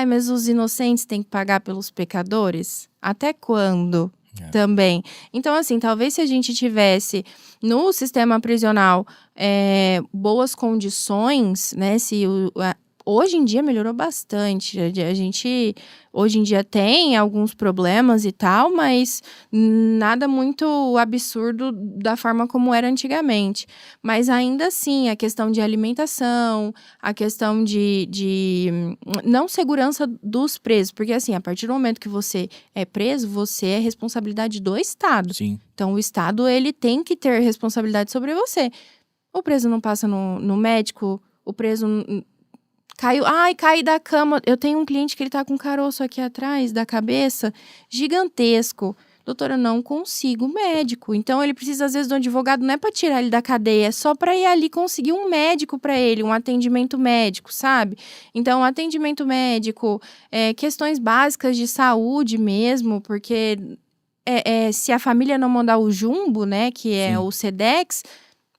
mas os inocentes têm que pagar pelos pecadores? Até quando? Também. Então, assim, talvez se a gente tivesse no sistema prisional boas condições, né? Hoje em dia melhorou bastante. A gente, hoje em dia, tem alguns problemas e tal, mas nada muito absurdo da forma como era antigamente. Mas ainda assim, a questão de alimentação, a questão de não segurança dos presos. Porque, assim, a partir do momento que você é preso, você é responsabilidade do Estado. Sim. Então, o Estado, ele tem que ter responsabilidade sobre você. O preso não passa no médico, o preso... Caí da cama. Eu tenho um cliente que ele tá com um caroço aqui atrás da cabeça, gigantesco. Doutora, eu não consigo médico. Então, ele precisa, às vezes, de um advogado, não é pra tirar ele da cadeia, é só pra ir ali conseguir um médico pra ele, um atendimento médico, sabe? Então, atendimento médico, questões básicas de saúde mesmo, porque se a família não mandar o jumbo, né, que é o Sedex...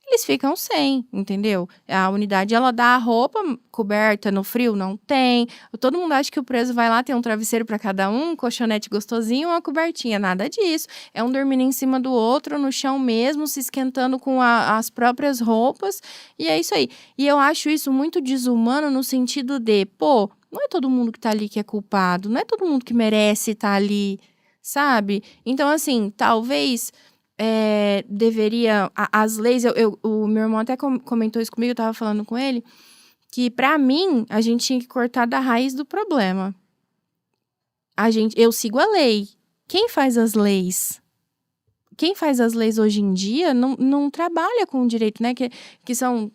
eles ficam sem, entendeu? A unidade, ela dá a roupa coberta no frio, não tem. Todo mundo acha que o preso vai lá, tem um travesseiro para cada um colchonete gostosinho, uma cobertinha. Nada disso. É um dormindo em cima do outro, no chão mesmo, se esquentando com as próprias roupas. E é isso aí. E eu acho isso muito desumano no sentido de, não é todo mundo que tá ali que é culpado. Não é todo mundo que merece estar ali, sabe? Então, assim, talvez... deveria... As leis... O meu irmão até comentou isso comigo, eu tava falando com ele, que pra mim, a gente tinha que cortar da raiz do problema. Eu sigo a lei. Quem faz as leis? Quem faz as leis hoje em dia não trabalha com o direito, né? Que são...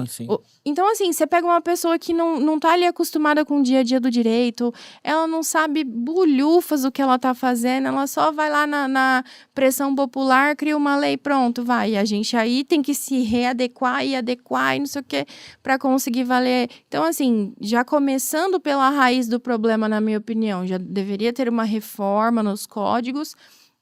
Sim. Então, assim, você pega uma pessoa que não tá ali acostumada com o dia a dia do direito, ela não sabe bulhufas o que ela tá fazendo, ela só vai lá na pressão popular, cria uma lei, pronto, vai. E a gente aí tem que se readequar e adequar e não sei o que pra conseguir valer. Então, assim, já começando pela raiz do problema, na minha opinião, já deveria ter uma reforma nos códigos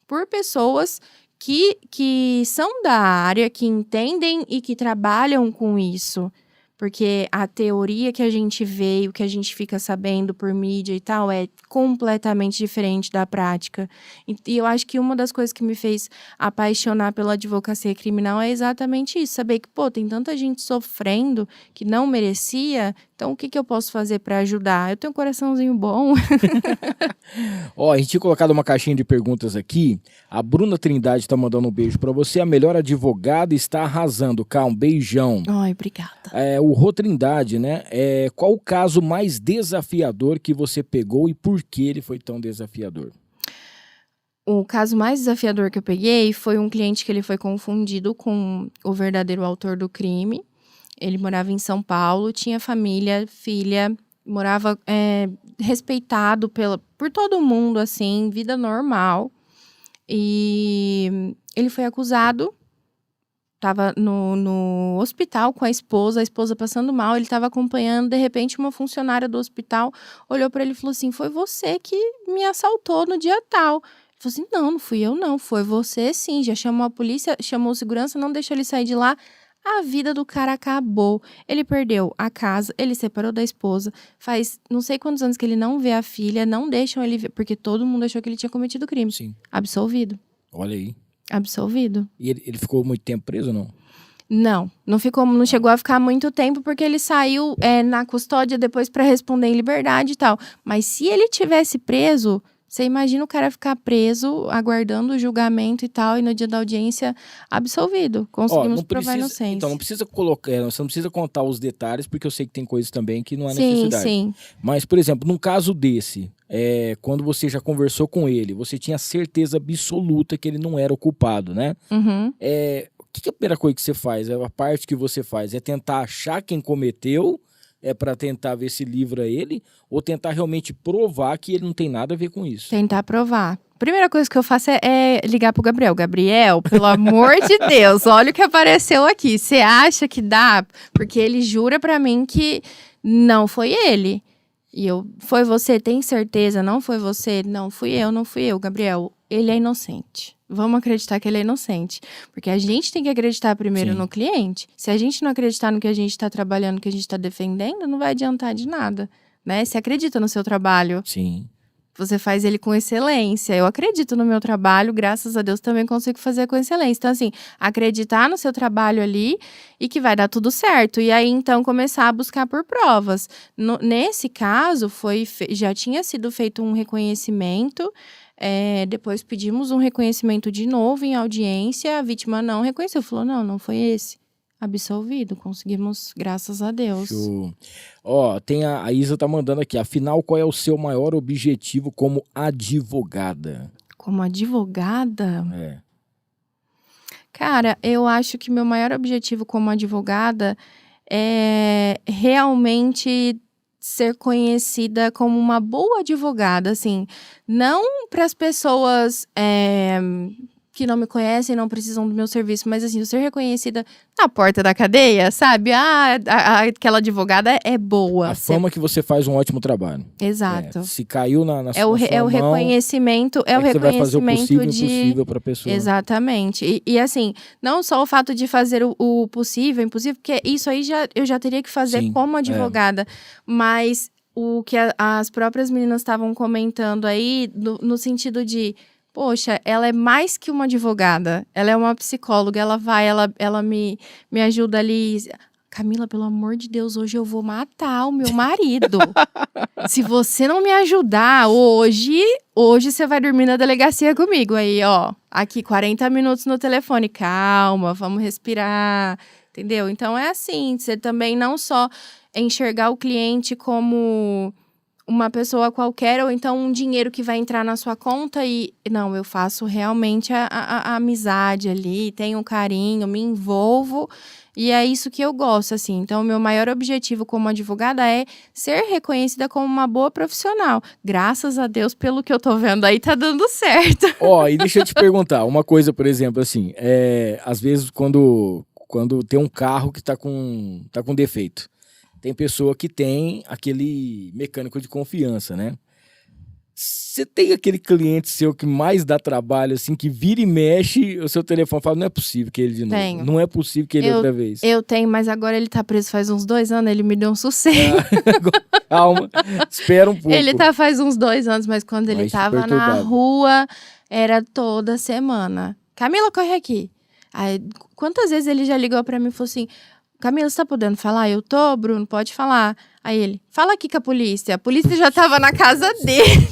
por pessoas que são da área, que entendem e que trabalham com isso. Porque a teoria que a gente vê e o que a gente fica sabendo por mídia e tal é completamente diferente da prática. E eu acho que uma das coisas que me fez apaixonar pela advocacia criminal é exatamente isso. Saber que, tem tanta gente sofrendo que não merecia, então o que eu posso fazer para ajudar? Eu tenho um coraçãozinho bom. A gente tinha colocado uma caixinha de perguntas aqui. A Bruna Trindade tá mandando um beijo para você. A melhor advogada está arrasando. Cá, um beijão. Ai, obrigada. O Rô Trindade, né? Qual o caso mais desafiador que você pegou e por que ele foi tão desafiador? O caso mais desafiador que eu peguei foi um cliente que ele foi confundido com o verdadeiro autor do crime. Ele morava em São Paulo, tinha família, filha, morava respeitado por todo mundo, assim, vida normal. E ele foi acusado, tava no hospital com a esposa passando mal, ele tava acompanhando, de repente uma funcionária do hospital olhou pra ele e falou assim, foi você que me assaltou no dia tal. Ele falou assim, não fui eu não, foi você sim, já chamou a polícia, chamou o segurança, não deixou ele sair de lá. A vida do cara acabou, ele perdeu a casa, ele separou da esposa, faz não sei quantos anos que ele não vê a filha, não deixam ele ver, porque todo mundo achou que ele tinha cometido crime. Sim. Absolvido. Olha aí. Absolvido. E ele ficou muito tempo preso ou não? Não chegou a ficar muito tempo, porque ele saiu na custódia depois pra responder em liberdade e tal. Mas se ele tivesse preso, você imagina o cara ficar preso, aguardando o julgamento e tal, e no dia da audiência, absolvido. Conseguimos provar inocência. Então, não precisa colocar, você não precisa contar os detalhes, porque eu sei que tem coisas também que não há sim, necessidade. Sim. Mas, por exemplo, num caso desse, quando você já conversou com ele, você tinha certeza absoluta que ele não era o culpado, né? Uhum. O que é a primeira coisa que você faz? A parte que você faz é tentar achar quem cometeu, para tentar ver se livra ele, ou tentar realmente provar que ele não tem nada a ver com isso? Tentar provar. Primeira coisa que eu faço é ligar pro Gabriel. Gabriel, pelo amor de Deus, olha o que apareceu aqui. Você acha que dá? Porque ele jura pra mim que não foi ele. E foi você, tem certeza? Não foi você? Não fui eu, Gabriel. Ele é inocente. Vamos acreditar que ele é inocente. Porque a gente tem que acreditar primeiro no cliente. Se a gente não acreditar no que a gente está trabalhando, no que a gente está defendendo, não vai adiantar de nada, né? Você acredita no seu trabalho. Sim. Você faz ele com excelência. Eu acredito no meu trabalho, graças a Deus também consigo fazer com excelência. Então, assim, acreditar no seu trabalho ali e que vai dar tudo certo. E aí, então, começar a buscar por provas. Nesse caso, já tinha sido feito um reconhecimento. Depois pedimos um reconhecimento de novo em audiência. A vítima não reconheceu. Falou, não foi esse. Absolvido, conseguimos, graças a Deus. Show. A Isa tá mandando aqui, afinal, qual é o seu maior objetivo como advogada? Como advogada? É. Cara, eu acho que meu maior objetivo como advogada é realmente ser conhecida como uma boa advogada, assim, não para as pessoas que não me conhecem, não precisam do meu serviço, mas assim, eu ser reconhecida na porta da cadeia, sabe? Aquela advogada é boa. A fama que você faz um ótimo trabalho. Exato. Se caiu na sua mão, é o reconhecimento, que você vai fazer o possível e de impossível para a pessoa. Exatamente. E assim, não só o fato de fazer o possível, impossível, porque isso aí eu já teria que fazer como advogada, mas o que as próprias meninas estavam comentando aí, no sentido de, poxa, ela é mais que uma advogada, ela é uma psicóloga, ela me ajuda ali. Camila, pelo amor de Deus, hoje eu vou matar o meu marido. Se você não me ajudar hoje você vai dormir na delegacia comigo. Aí, aqui 40 minutos no telefone, calma, vamos respirar, entendeu? Então é assim, você também não só enxergar o cliente como uma pessoa qualquer, ou então um dinheiro que vai entrar na sua conta não, eu faço realmente a amizade ali, tenho um carinho, me envolvo, e é isso que eu gosto, assim. Então, o meu maior objetivo como advogada é ser reconhecida como uma boa profissional. Graças a Deus, pelo que eu tô vendo aí, tá dando certo. E deixa eu te perguntar, uma coisa, por exemplo, assim, às vezes quando tem um carro que tá com defeito, tem pessoa que tem aquele mecânico de confiança, né? Você tem aquele cliente seu que mais dá trabalho, assim, que vira e mexe, o seu telefone fala, não é possível que ele de novo. Tenho. Não é possível que ele outra vez. Eu tenho, mas agora ele tá preso faz uns 2 anos, ele me deu um sossego. Calma, espera um pouco. Ele tá faz uns 2 anos, mas quando ele tava na rua, era toda semana. Camila, corre aqui. Aí, quantas vezes ele já ligou pra mim e falou assim, Camila, você tá podendo falar? Eu tô, Bruno, pode falar. Aí ele, fala aqui com a polícia já tava na casa dele.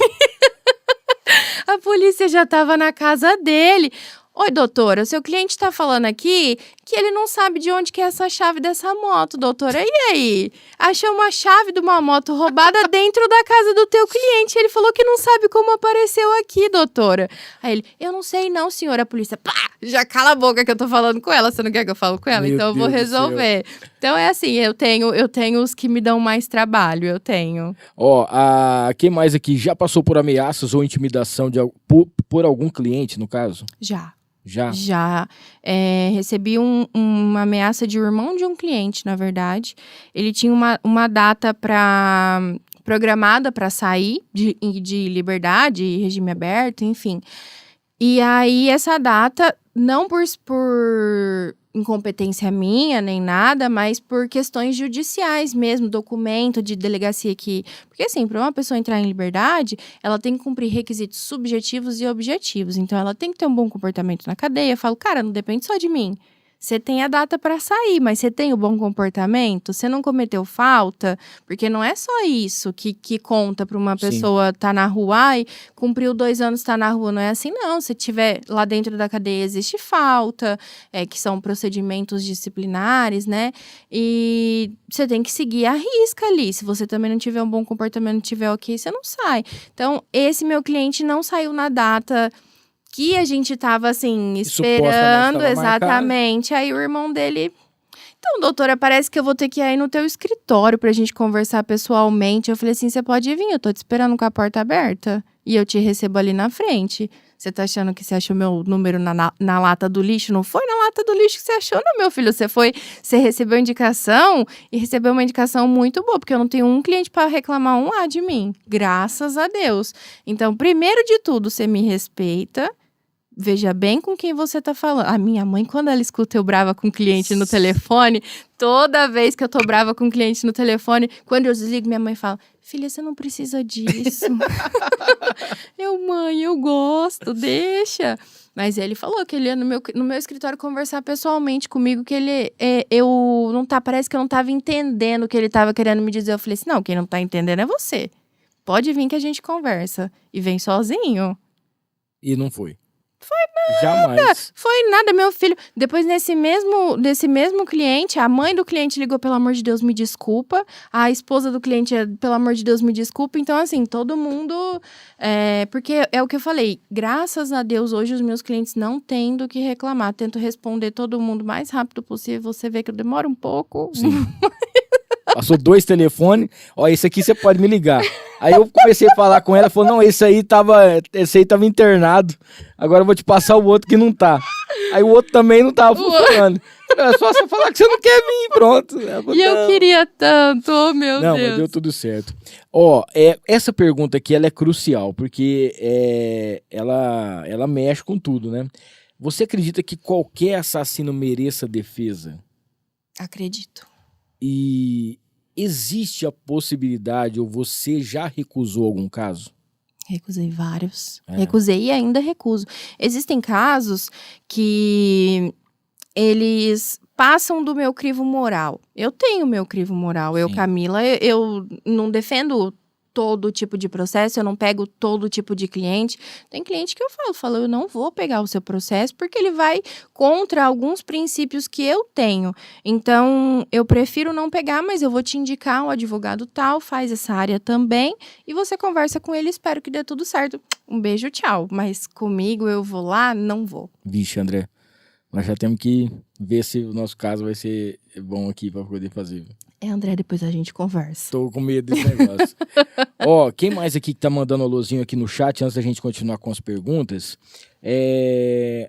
A polícia já tava na casa dele. Oi, doutora, o seu cliente tá falando aqui que ele não sabe de onde que é essa chave dessa moto, doutora. E aí? Achou uma chave de uma moto roubada dentro da casa do teu cliente. Ele falou que não sabe como apareceu aqui, doutora. Aí ele, eu não sei não, senhora polícia. Pá! Já cala a boca que eu tô falando com ela. Você não quer que eu fale com ela? Meu então eu vou Deus do resolver. Então é assim, eu tenho os que me dão mais trabalho, eu tenho. Ó, quem mais aqui já passou por ameaças ou intimidação por algum cliente, no caso? Já. Já? Recebi uma ameaça de um irmão de um cliente, na verdade. Ele tinha uma data programada para sair de liberdade, regime aberto, enfim. E aí, essa data, não por incompetência minha, nem nada, mas por questões judiciais mesmo, documento de delegacia que... Porque assim, para uma pessoa entrar em liberdade, ela tem que cumprir requisitos subjetivos e objetivos. Então, ela tem que ter um bom comportamento na cadeia. Eu falo, cara, não depende só de mim. Você tem a data para sair, mas você tem o bom comportamento? Você não cometeu falta? Porque não é só isso que conta para uma pessoa estar na rua e cumpriu 2 anos estar na rua. Não é assim, não. Se tiver lá dentro da cadeia, existe falta, que são procedimentos disciplinares, né? E você tem que seguir a risca ali. Se você também não tiver um bom comportamento, não tiver ok, você não sai. Então, esse meu cliente não saiu na data que a gente tava, assim, esperando, exatamente. Marcado. Aí o irmão dele... Então, doutora, parece que eu vou ter que ir aí no teu escritório pra gente conversar pessoalmente. Eu falei assim, você pode vir, eu tô te esperando com a porta aberta. E eu te recebo ali na frente. Você tá achando que você achou meu número na lata do lixo? Não foi na lata do lixo que você achou, não, meu filho. Você recebeu indicação e recebeu uma indicação muito boa, porque eu não tenho um cliente pra reclamar um A de mim. Graças a Deus. Então, primeiro de tudo, você me respeita. Veja bem com quem você tá falando. A minha mãe, quando ela escuta eu brava com cliente no telefone, toda vez que eu tô brava com cliente no telefone, quando eu desligo, minha mãe fala, filha, você não precisa disso. Mãe, eu gosto, deixa. Mas ele falou que ele ia no meu escritório conversar pessoalmente comigo, que parece que eu não tava entendendo o que ele tava querendo me dizer. Eu falei assim, não, quem não tá entendendo é você. Pode vir que a gente conversa. E vem sozinho. E não foi. Foi nada. Jamais. Foi nada, meu filho. Depois, desse mesmo cliente, a mãe do cliente ligou, pelo amor de Deus, me desculpa. A esposa do cliente, pelo amor de Deus, me desculpa. Então, assim, todo mundo... porque é o que eu falei. Graças a Deus, hoje os meus clientes não têm do que reclamar. Tento responder todo mundo o mais rápido possível. Você vê que eu demoro um pouco. Sim. Passou 2 telefones. Ó, esse aqui você pode me ligar. Aí eu comecei a falar com ela, falou, não, esse aí tava internado. Agora eu vou te passar o outro que não tá. Aí o outro também não tava funcionando. É só você falar que você não quer vir, pronto. E eu queria tanto, oh meu Deus. Não, mas deu tudo certo. Ó, essa pergunta aqui, ela é crucial, porque ela mexe com tudo, né? Você acredita que qualquer assassino mereça defesa? Acredito. E existe a possibilidade, ou você já recusou algum caso? Recusei vários. Recusei e ainda recuso. Existem casos que eles passam do meu crivo moral. Eu tenho meu crivo moral. Eu, Camila, eu não defendo todo tipo de processo, eu não pego todo tipo de cliente. Tem cliente que eu falo, eu não vou pegar o seu processo porque ele vai contra alguns princípios que eu tenho. Então, eu prefiro não pegar, mas eu vou te indicar um advogado tal, faz essa área também, e você conversa com ele, espero que dê tudo certo. Um beijo, tchau. Mas comigo eu vou lá? Não vou. Vixe, André, nós já temos que ver se o nosso caso vai ser bom aqui para poder fazer. André, depois a gente conversa. Tô com medo desse negócio. Ó, quem mais aqui que tá mandando alôzinho aqui no chat, antes da gente continuar com as perguntas?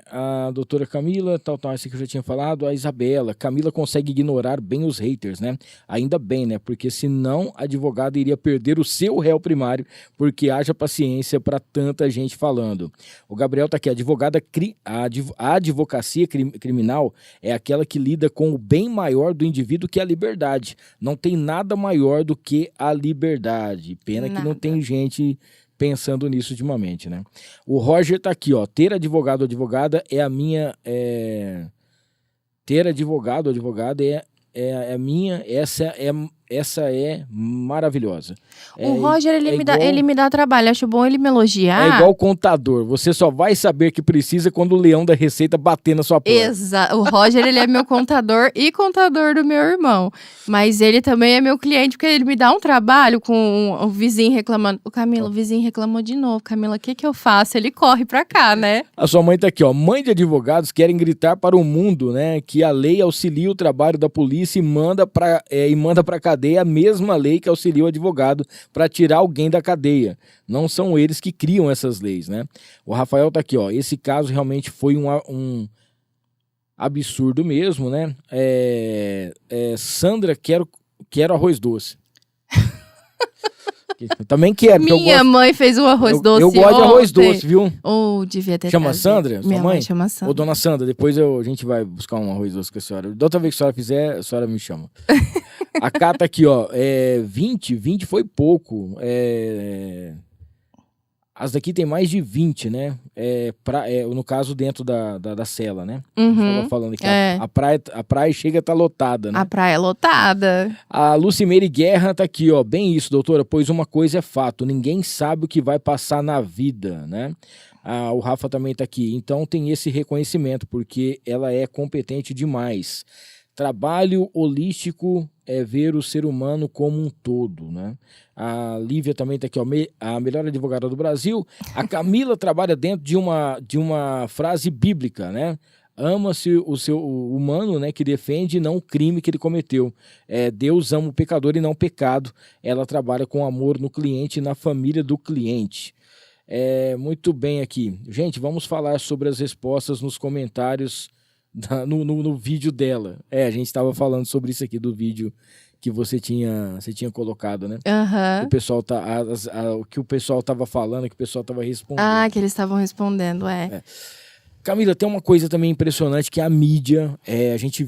A doutora Camila, essa que eu já tinha falado, a Isabela. Camila consegue ignorar bem os haters, né? Ainda bem, né? Porque senão a advogada iria perder o seu réu primário, porque haja paciência para tanta gente falando. O Gabriel tá aqui, a advocacia criminal é aquela que lida com o bem maior do indivíduo, que é a liberdade. Não tem nada maior do que a liberdade. Pena que não tem gente pensando nisso ultimamente, né? O Roger tá aqui, ó. Ter advogado ou advogada é a minha... Ter advogado ou advogada é a minha... Essa é essa é maravilhosa. O Roger, igual- ele me dá trabalho. Acho bom ele me É elogiar. igual contador. Você só vai saber que precisa quando o leão da receita bater na sua porta. Exato. O Roger, ele é meu contador e contador do meu irmão. Mas ele também é meu cliente, porque ele me dá um trabalho com o vizinho reclamando. O Camila, o vizinho reclamou de novo. Camila, o que que eu faço? Ele corre pra cá, né? A sua mãe tá aqui, ó. Mãe de advogados querem gritar para o mundo, né, que a lei auxilia o trabalho da polícia e manda pra cadeia a mesma lei que auxilia o advogado para tirar alguém da cadeia. Não são eles que criam essas leis, né? O Rafael tá aqui, ó. Esse caso realmente foi um absurdo mesmo, né? Sandra, quero arroz doce. Eu também quero, porque Minha mãe fez um arroz doce eu gosto de arroz ontem. doce, viu? Ou devia ter Chama trazido. Sandra, sua Minha mãe? chama Sandra. Ô, dona Sandra, depois a gente vai buscar um arroz doce com a senhora. Da outra vez que a senhora fizer, a senhora me chama. A Cá tá aqui, ó. 20 foi pouco. As daqui tem mais de 20, né? No caso, dentro da cela, né? Uhum. Tava falando aqui. É. A praia chega a estar lotada, né? A praia é lotada. A Lucimeire Guerra tá aqui, ó. Bem isso, doutora, pois uma coisa é fato, ninguém sabe o que vai passar na vida, né? O Rafa também tá aqui. Então tem esse reconhecimento, porque ela é competente demais. Trabalho holístico é ver o ser humano como um todo, né? A Lívia também tá aqui, ó. A melhor advogada do Brasil. A Camila trabalha dentro de uma frase bíblica, né? Ama-se o humano, né, que defende, não o crime que ele cometeu. Deus ama o pecador e não o pecado. Ela trabalha com amor no cliente e na família do cliente. Muito bem aqui. Gente, vamos falar sobre as respostas nos comentários no vídeo dela. A gente estava falando sobre isso aqui do vídeo que você tinha colocado, né? Aham. O pessoal o que o pessoal estava falando, que o pessoal estava respondendo. Ah, que eles estavam respondendo, Camila, tem uma coisa também impressionante que é a mídia. A gente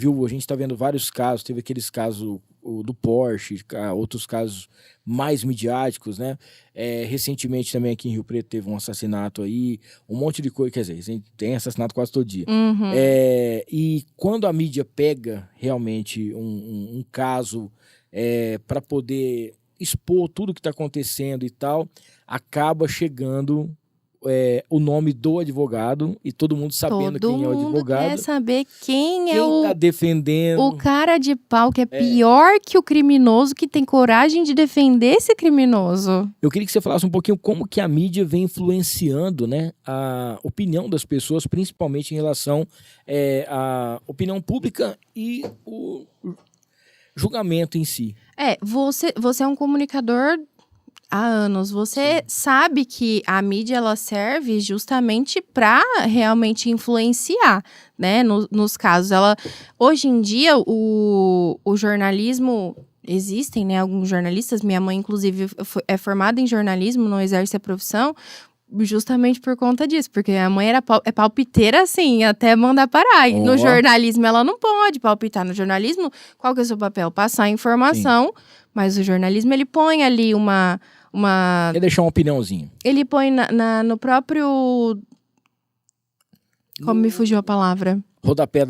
tá vendo vários casos, teve aqueles casos do Porsche, outros casos mais midiáticos, né? Recentemente também aqui em Rio Preto teve um assassinato aí, um monte de coisa, quer dizer, tem assassinato quase todo dia. Uhum. E quando a mídia pega realmente um caso para poder expor tudo que está acontecendo e tal, acaba chegando o nome do advogado e todo mundo sabendo quem é o Todo mundo advogado. quer saber quem é Quem tá defendendo. o cara de pau que é pior que o criminoso, que tem coragem de defender esse criminoso. Eu queria que você falasse um pouquinho como que a mídia vem influenciando, né, a opinião das pessoas, principalmente em relação à opinião pública e o julgamento em si. Você é um comunicador há anos. Você sabe que a mídia ela serve justamente para realmente influenciar, né? Nos casos. Hoje em dia, o jornalismo. Existem, né, alguns jornalistas. Minha mãe, inclusive, é formada em jornalismo, não exerce a profissão, justamente por conta disso. Porque a mãe é palpiteira, assim, até mandar parar. E no jornalismo, ela não pode palpitar. No jornalismo, qual que é o seu papel? Passar a informação, sim. Mas o jornalismo, ele põe ali uma... Quer deixar uma opiniãozinha. Ele põe no próprio... Como me fugiu a palavra? Rodapé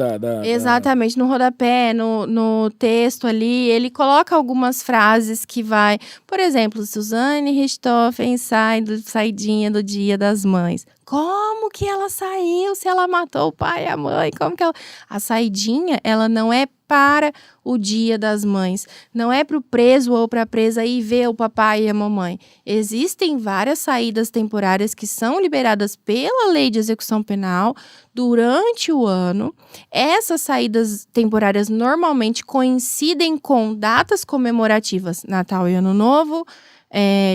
Exatamente, no rodapé, no texto ali, ele coloca algumas frases que vai... Por exemplo, Suzane Richthofen saidinha do Dia das Mães. Como que ela saiu se ela matou o pai e a mãe? Como que ela... A saidinha, ela não é para o Dia das Mães. Não é para o preso ou para a presa ir ver o papai e a mamãe. Existem várias saídas temporárias que são liberadas pela Lei de Execução Penal durante o ano. Essas saídas temporárias normalmente coincidem com datas comemorativas, Natal e Ano Novo,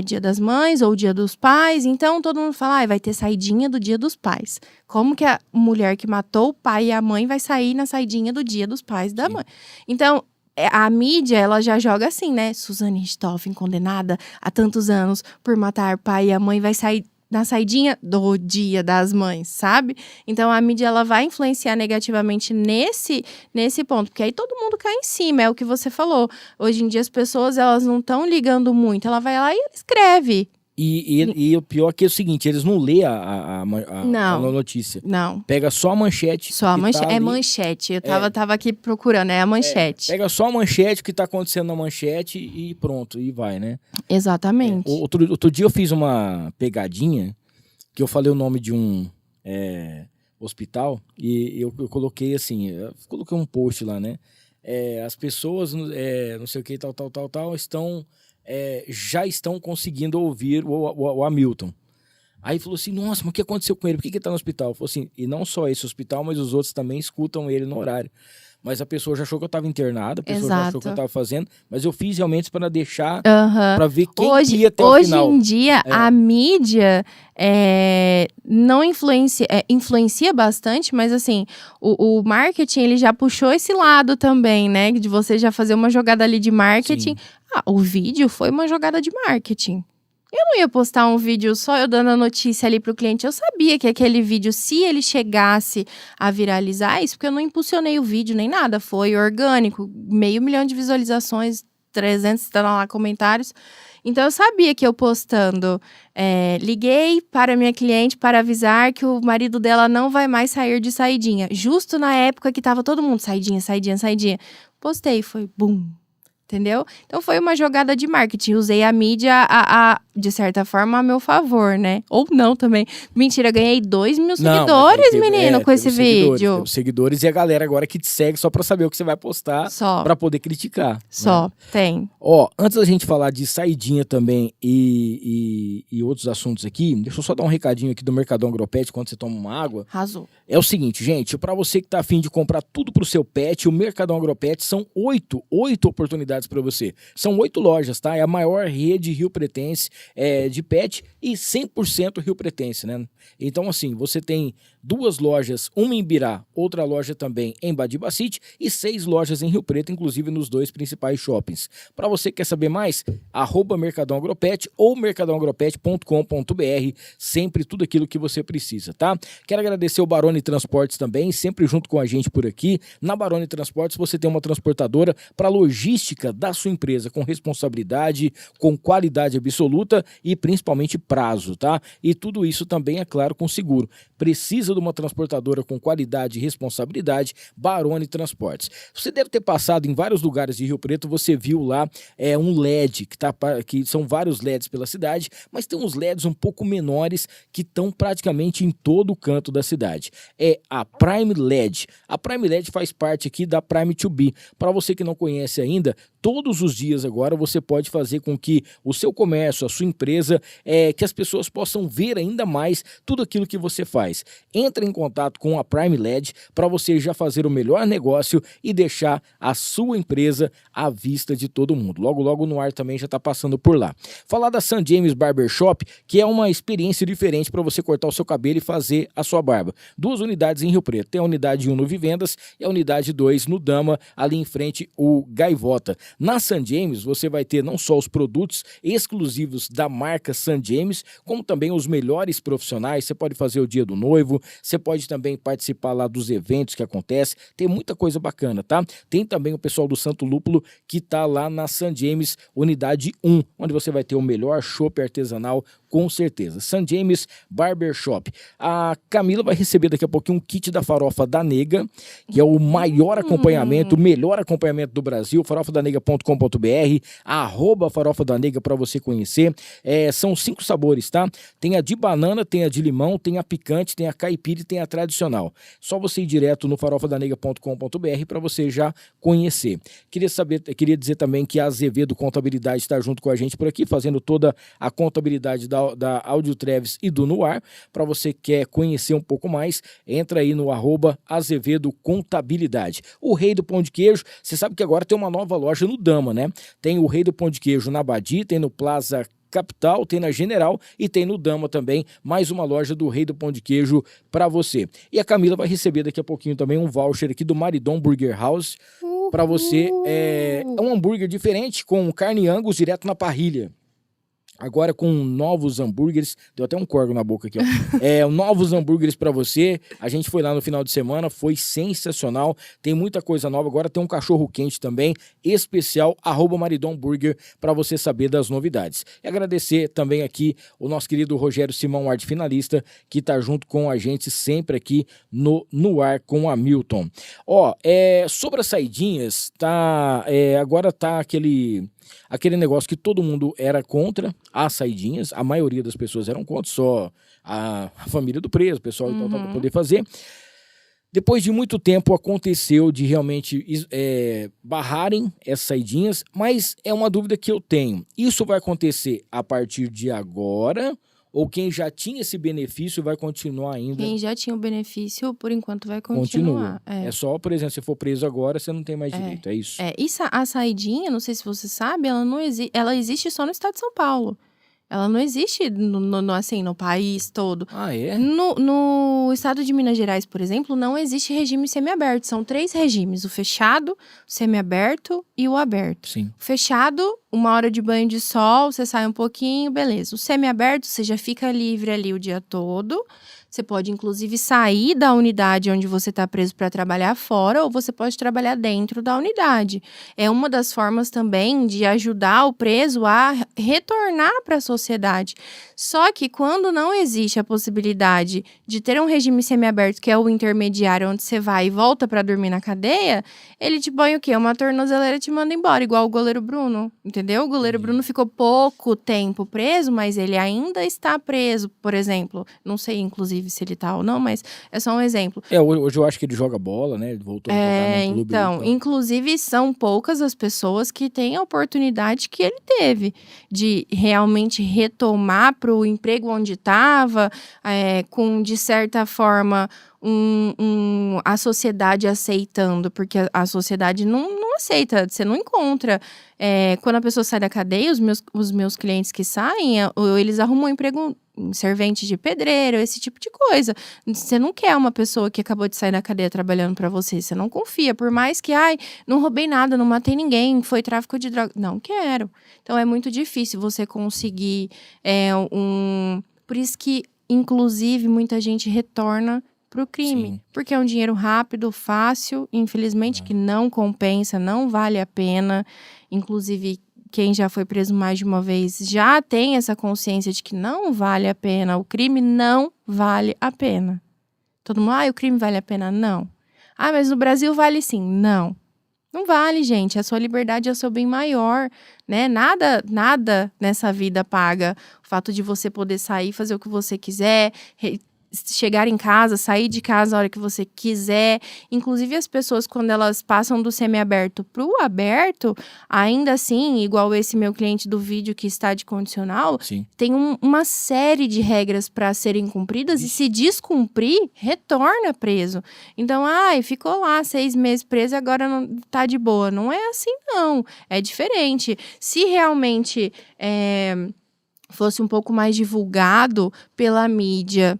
Dia das Mães ou Dia dos Pais. Então, todo mundo fala, vai ter saidinha do Dia dos Pais. Como que a mulher que matou o pai e a mãe vai sair na saidinha do Dia dos Pais da mãe? Então, a mídia, ela já joga assim, né? Suzane Richthofen, condenada há tantos anos por matar o pai e a mãe, vai sair na saidinha do Dia das Mães, sabe? Então, a mídia, ela vai influenciar negativamente nesse ponto, porque aí todo mundo cai em cima, é o que você falou. Hoje em dia, as pessoas, elas não estão ligando muito, ela vai lá e ela escreve, E o pior é que é o seguinte, eles não lêem a Não. notícia. Não. Pega só a manchete. Só a que manchete. tá É ali. manchete. Eu tava aqui procurando, é a manchete. Pega só a manchete, o que tá acontecendo na manchete e pronto, e vai, né? Exatamente. Outro dia eu fiz uma pegadinha, que eu falei o nome de um hospital, e eu coloquei assim, eu coloquei um post lá, né? As pessoas, não sei o que, tal, já estão conseguindo ouvir o Hamilton. Aí falou assim, nossa, mas o que aconteceu com ele? Por que ele tá no hospital? Falou assim, e não só esse hospital, mas os outros também escutam ele no horário. Mas a pessoa já achou que eu estava internada, a pessoa já achou que eu estava fazendo, mas eu fiz realmente para deixar, para ver quem ia até o final. Hoje em dia, a mídia não influencia bastante, mas assim, o marketing, ele já puxou esse lado também, né? De você já fazer uma jogada ali de marketing. O vídeo foi uma jogada de marketing. Eu não ia postar um vídeo só eu dando a notícia ali pro cliente. Eu sabia que aquele vídeo, se ele chegasse a viralizar, isso porque eu não impulsionei o vídeo nem nada. Foi orgânico, 500 mil de visualizações, 300 lá comentários. Então, eu sabia que eu postando, liguei para minha cliente para avisar que o marido dela não vai mais sair de saidinha. Justo na época que tava todo mundo saidinha. Postei, foi bum. Entendeu? Então, foi uma jogada de marketing. Usei a mídia, de certa forma, a meu favor, né? Ou não também. Mentira, ganhei 2 mil seguidores, menino, com esse vídeo. Teve seguidores e a galera agora que te segue só pra saber o que você vai postar. Só. Pra poder criticar. Só, né? tem. Ó, antes da gente falar de saidinha também e outros assuntos aqui, deixa eu só dar um recadinho aqui do Mercadão Agropet quando você toma uma água. Arrasou. É o seguinte, gente, pra você que tá afim de comprar tudo pro seu pet, o Mercadão Agropet são 8 oportunidades para você. São 8 lojas, tá? É a maior rede riopretense de pet e 100% riopretense, né? Então, assim, você tem 2 lojas, uma em Birá, outra loja também em Badibacite e 6 lojas em Rio Preto, inclusive nos 2 principais shoppings. Para você que quer saber mais, @Mercadão Agropet ou mercadãoagropet.com.br, sempre tudo aquilo que você precisa, tá? Quero agradecer o Barone Transportes também, sempre junto com a gente por aqui. Na Barone Transportes você tem uma transportadora para logística da sua empresa, com responsabilidade, com qualidade absoluta e principalmente prazo, tá? E tudo isso também, é claro, com seguro. Precisa de uma transportadora com qualidade e responsabilidade, Barone Transportes. Você deve ter passado em vários lugares de Rio Preto, você viu lá um LED, que são vários LEDs pela cidade, mas tem uns LEDs um pouco menores que estão praticamente em todo o canto da cidade. É a Prime LED. A Prime LED faz parte aqui da Prime to Be. Para você que não conhece ainda, todos os dias agora você pode fazer com que o seu comércio, a sua empresa, que as pessoas possam ver ainda mais tudo aquilo que você faz. Entre em contato com a Prime LED para você já fazer o melhor negócio e deixar a sua empresa à vista de todo mundo. Logo, logo no ar também já está passando por lá. Falar da St. James Barbershop, que é uma experiência diferente para você cortar o seu cabelo e fazer a sua barba. 2 unidades em Rio Preto. Tem a unidade 1 no Vivendas e a unidade 2 no Dama, ali em frente o Gaivota. Na St. James, você vai ter não só os produtos exclusivos da marca St. James, como também os melhores profissionais. Você pode fazer o dia do noivo, você pode também participar lá dos eventos que acontecem. Tem muita coisa bacana, tá? Tem também o pessoal do Santo Lúpulo que tá lá na St. James, unidade 1, onde você vai ter o melhor chopp artesanal, com certeza. St. James Barbershop. A Camila vai receber daqui a pouquinho um kit da Farofa da Nega, que é o maior acompanhamento, o melhor acompanhamento do Brasil, farofadanega.com.br, @Farofa da Nega para você conhecer. São 5 sabores, tá? Tem a de banana, tem a de limão, tem a picante, tem a caipira e tem a tradicional. Só você ir direto no farofadanega.com.br para você já conhecer. Queria dizer também que a Azevedo Contabilidade está junto com a gente por aqui, fazendo toda a contabilidade da Áudio Treves e do Noar. Para você que quer conhecer um pouco mais, entra aí no @Azevedo Contabilidade. O Rei do Pão de Queijo, você sabe que agora tem uma nova loja no Dama, né? Tem o Rei do Pão de Queijo na Badi, tem no Plaza Capital, tem na General e tem no Dama também, mais uma loja do Rei do Pão de Queijo para você. E a Camila vai receber daqui a pouquinho também um voucher aqui do Maridon Burger House para você. É um hambúrguer diferente com carne Angus direto na parrilha. Agora com novos hambúrgueres, deu até um corgo na boca aqui, ó. Novos hambúrgueres pra você. A gente foi lá no final de semana, foi sensacional. Tem muita coisa nova. Agora tem um cachorro quente também, especial, @Maridom Burger, pra você saber das novidades. E agradecer também aqui o nosso querido Rogério Simão, arte finalista, que tá junto com a gente sempre aqui no ar com a Hamilton. Sobre as saidinhas, agora tá aquele negócio que todo mundo era contra as saidinhas, a maioria das pessoas eram contra, só a família do preso, o pessoal e tal, para poder fazer. Depois de muito tempo aconteceu de realmente barrarem essas saidinhas, mas é uma dúvida que eu tenho. Isso vai acontecer a partir de agora? Ou quem já tinha esse benefício vai continuar ainda? Quem já tinha o benefício, por enquanto, vai Continua. continuar. É só, por exemplo, se for preso agora, você não tem mais direito, é isso? E a saidinha, não sei se você sabe, ela existe só no estado de São Paulo. Ela não existe no país todo. Ah, é? No estado de Minas Gerais, por exemplo, não existe regime semiaberto. São 3 regimes: o fechado, o semiaberto e o aberto. Sim. O fechado, 1 hora de banho de sol, você sai um pouquinho, beleza. O semiaberto, você já fica livre ali o dia todo. Você pode, inclusive, sair da unidade onde você está preso para trabalhar fora, ou você pode trabalhar dentro da unidade. É uma das formas também de ajudar o preso a retornar para a sociedade. Só que quando não existe a possibilidade de ter um regime semiaberto, que é o intermediário, onde você vai e volta para dormir na cadeia, ele te põe o quê? Uma tornozeleira e te manda embora, igual o goleiro Bruno, entendeu? O goleiro Bruno ficou pouco tempo preso, mas ele ainda está preso, por exemplo. Não sei, inclusive, se ele tá ou não, mas é só um exemplo. Hoje eu acho que ele joga bola, né? Ele voltou a jogar no clube. Então, inclusive, são poucas as pessoas que têm a oportunidade que ele teve de realmente retomar para o emprego onde estava, com, de certa forma, a sociedade aceitando, porque a sociedade não aceita, você não encontra. Quando a pessoa sai da cadeia, os meus clientes que saem, eles arrumam um emprego em servente de pedreiro, esse tipo de coisa. Você não quer uma pessoa que acabou de sair da cadeia trabalhando pra você não confia, por mais que, não roubei nada, não matei ninguém, foi tráfico de droga. Não quero. Então, é muito difícil você conseguir Por isso que, inclusive, muita gente retorna pro crime. Sim. Porque é um dinheiro rápido, fácil, infelizmente, que não compensa, não vale a pena. Inclusive, quem já foi preso mais de uma vez já tem essa consciência de que não vale a pena. O crime não vale a pena. Todo mundo, o crime vale a pena? Não. Mas no Brasil vale sim. Não. Não vale, gente. A sua liberdade é o seu bem maior, né? Nada nessa vida paga o fato de você poder sair, fazer o que você quiser, chegar em casa, sair de casa a hora que você quiser. Inclusive, as pessoas, quando elas passam do semiaberto pro aberto, ainda assim, igual esse meu cliente do vídeo que está de condicional, sim, tem uma série de regras para serem cumpridas. E se descumprir, retorna preso. Então, ficou lá 6 meses preso e agora não tá de boa. Não é assim, não. É diferente. Se realmente fosse um pouco mais divulgado pela mídia,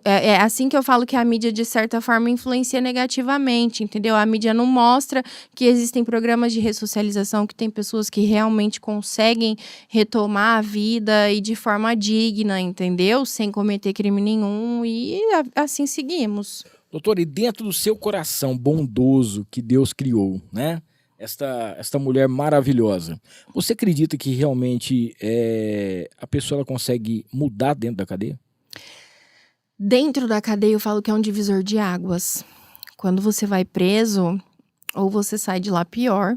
é assim que eu falo que a mídia, de certa forma, influencia negativamente, entendeu? A mídia não mostra que existem programas de ressocialização, que tem pessoas que realmente conseguem retomar a vida e de forma digna, entendeu? Sem cometer crime nenhum, e assim seguimos. Doutora, e dentro do seu coração bondoso que Deus criou, né? Esta mulher maravilhosa, você acredita que realmente a pessoa ela consegue mudar dentro da cadeia? Dentro da cadeia, eu falo que é um divisor de águas. Quando você vai preso, ou você sai de lá pior,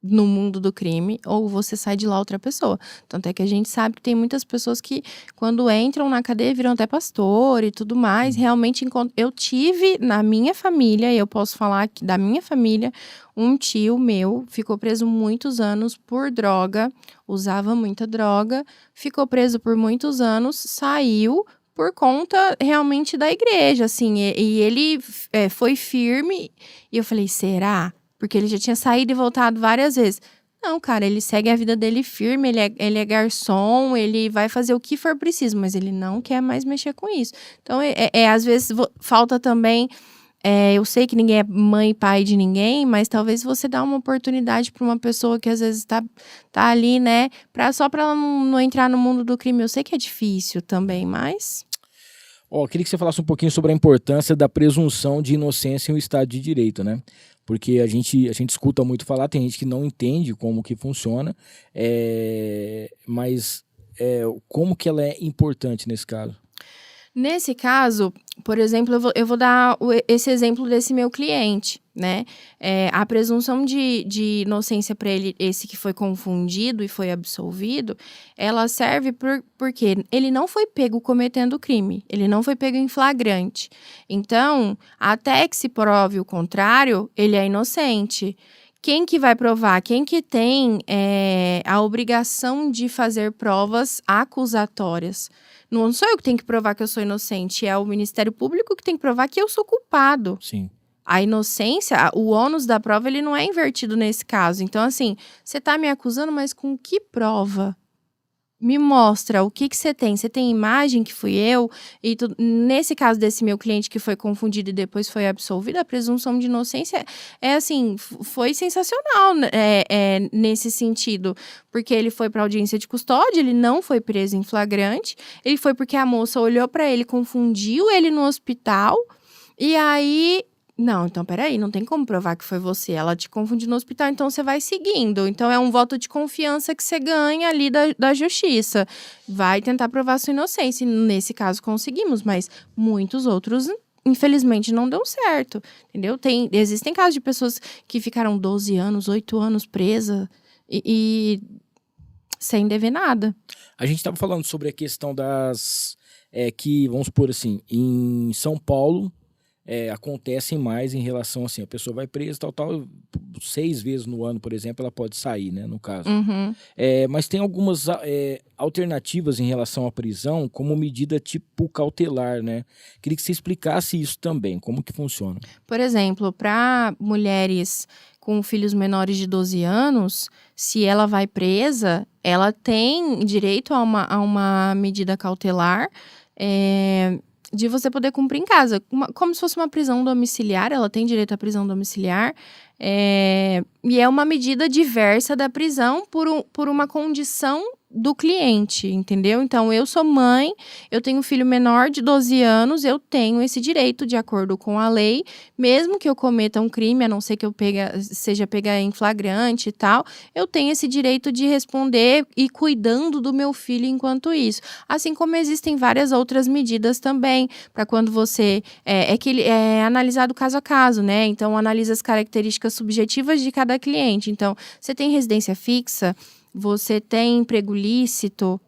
no mundo do crime, ou você sai de lá outra pessoa. Tanto é que a gente sabe que tem muitas pessoas que, quando entram na cadeia, viram até pastor e tudo mais. Realmente, eu tive na minha família, e eu posso falar que da minha família, um tio meu ficou preso muitos anos por droga, usava muita droga, ficou preso por muitos anos, saiu por conta realmente da igreja, assim, e ele foi firme, e eu falei, será? Porque ele já tinha saído e voltado várias vezes. Não, cara, ele segue a vida dele firme, ele é garçom, ele vai fazer o que for preciso, mas ele não quer mais mexer com isso. Então, às vezes, falta também eu sei que ninguém é mãe e pai de ninguém, mas talvez você dá uma oportunidade para uma pessoa que às vezes tá ali, né? Só para ela não entrar no mundo do crime. Eu sei que é difícil também, mas... Queria que você falasse um pouquinho sobre a importância da presunção de inocência em um Estado de Direito, né? Porque a gente escuta muito falar, tem gente que não entende como que funciona, mas como que ela é importante nesse caso? Nesse caso, por exemplo, eu vou dar esse exemplo desse meu cliente, né? A presunção de inocência para ele, esse que foi confundido e foi absolvido, ela serve porque ele não foi pego cometendo crime, ele não foi pego em flagrante. Então, até que se prove o contrário, ele é inocente. Quem que vai provar? Quem que tem a obrigação de fazer provas acusatórias? Não sou eu que tenho que provar que eu sou inocente, é o Ministério Público que tem que provar que eu sou culpado. Sim. A inocência, o ônus da prova, ele não é invertido nesse caso. Então, assim, você tá me acusando, mas com que prova? Me mostra o que você tem. Você tem imagem que fui eu? E nesse caso desse meu cliente que foi confundido e depois foi absolvido, a presunção de inocência assim, foi sensacional nesse sentido. Porque ele foi para audiência de custódia, ele não foi preso em flagrante. Ele foi porque a moça olhou para ele, confundiu ele no hospital. E aí... Não, então peraí, não tem como provar que foi você. Ela te confundiu no hospital, então você vai seguindo. Então é um voto de confiança que você ganha ali da justiça. Vai tentar provar sua inocência. E nesse caso conseguimos, mas muitos outros, infelizmente, não deu certo. Entendeu? Existem casos de pessoas que ficaram 12 anos, 8 anos presas e sem dever nada. A gente estava falando sobre a questão que, vamos supor assim, em São Paulo, acontecem mais em relação assim, a pessoa vai presa, tal, 6 vezes no ano, por exemplo, ela pode sair, né, no caso. Uhum. Mas tem algumas alternativas em relação à prisão, como medida tipo cautelar, né? Queria que você explicasse isso também, como que funciona. Por exemplo, para mulheres com filhos menores de 12 anos, se ela vai presa, ela tem direito a uma medida cautelar, de você poder cumprir em casa, como se fosse uma prisão domiciliar, ela tem direito à prisão domiciliar, e é uma medida diversa da prisão por uma condição do cliente, entendeu? Então, eu sou mãe, eu tenho um filho menor de 12 anos, eu tenho esse direito de acordo com a lei, mesmo que eu cometa um crime, a não ser que eu seja pega em flagrante e tal, eu tenho esse direito de responder e cuidando do meu filho enquanto isso. Assim como existem várias outras medidas também, para quando você... é analisado caso a caso, né? Então, analisa as características subjetivas de cada cliente. Então, você tem residência fixa, você tem emprego lícito,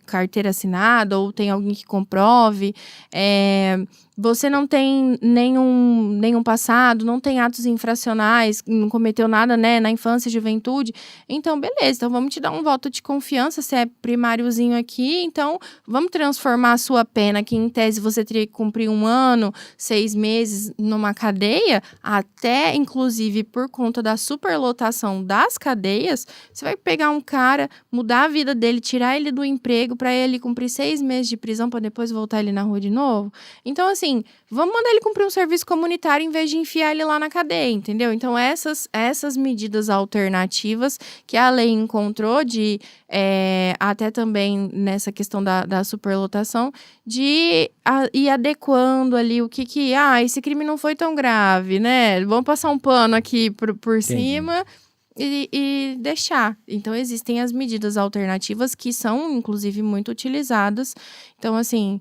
carteira assinada, ou tem alguém que comprove, você não tem nenhum passado, não tem atos infracionais, não cometeu nada, né, na infância e juventude, então beleza, então vamos te dar um voto de confiança, você é primáriozinho aqui, então vamos transformar a sua pena, que em tese você teria que cumprir 1 ano, 6 meses numa cadeia, até inclusive por conta da superlotação das cadeias, você vai pegar um cara, mudar a vida dele, tirar ele do emprego para ele cumprir 6 meses de prisão para depois voltar ele na rua de novo. Então, assim, vamos mandar ele cumprir um serviço comunitário em vez de enfiar ele lá na cadeia, entendeu? Então, essas medidas alternativas que a lei encontrou até também nessa questão da superlotação, de ir adequando ali o que esse crime não foi tão grave, né? Vamos passar um pano aqui por cima... E deixar. Então, existem as medidas alternativas que são, inclusive, muito utilizadas. Então, assim,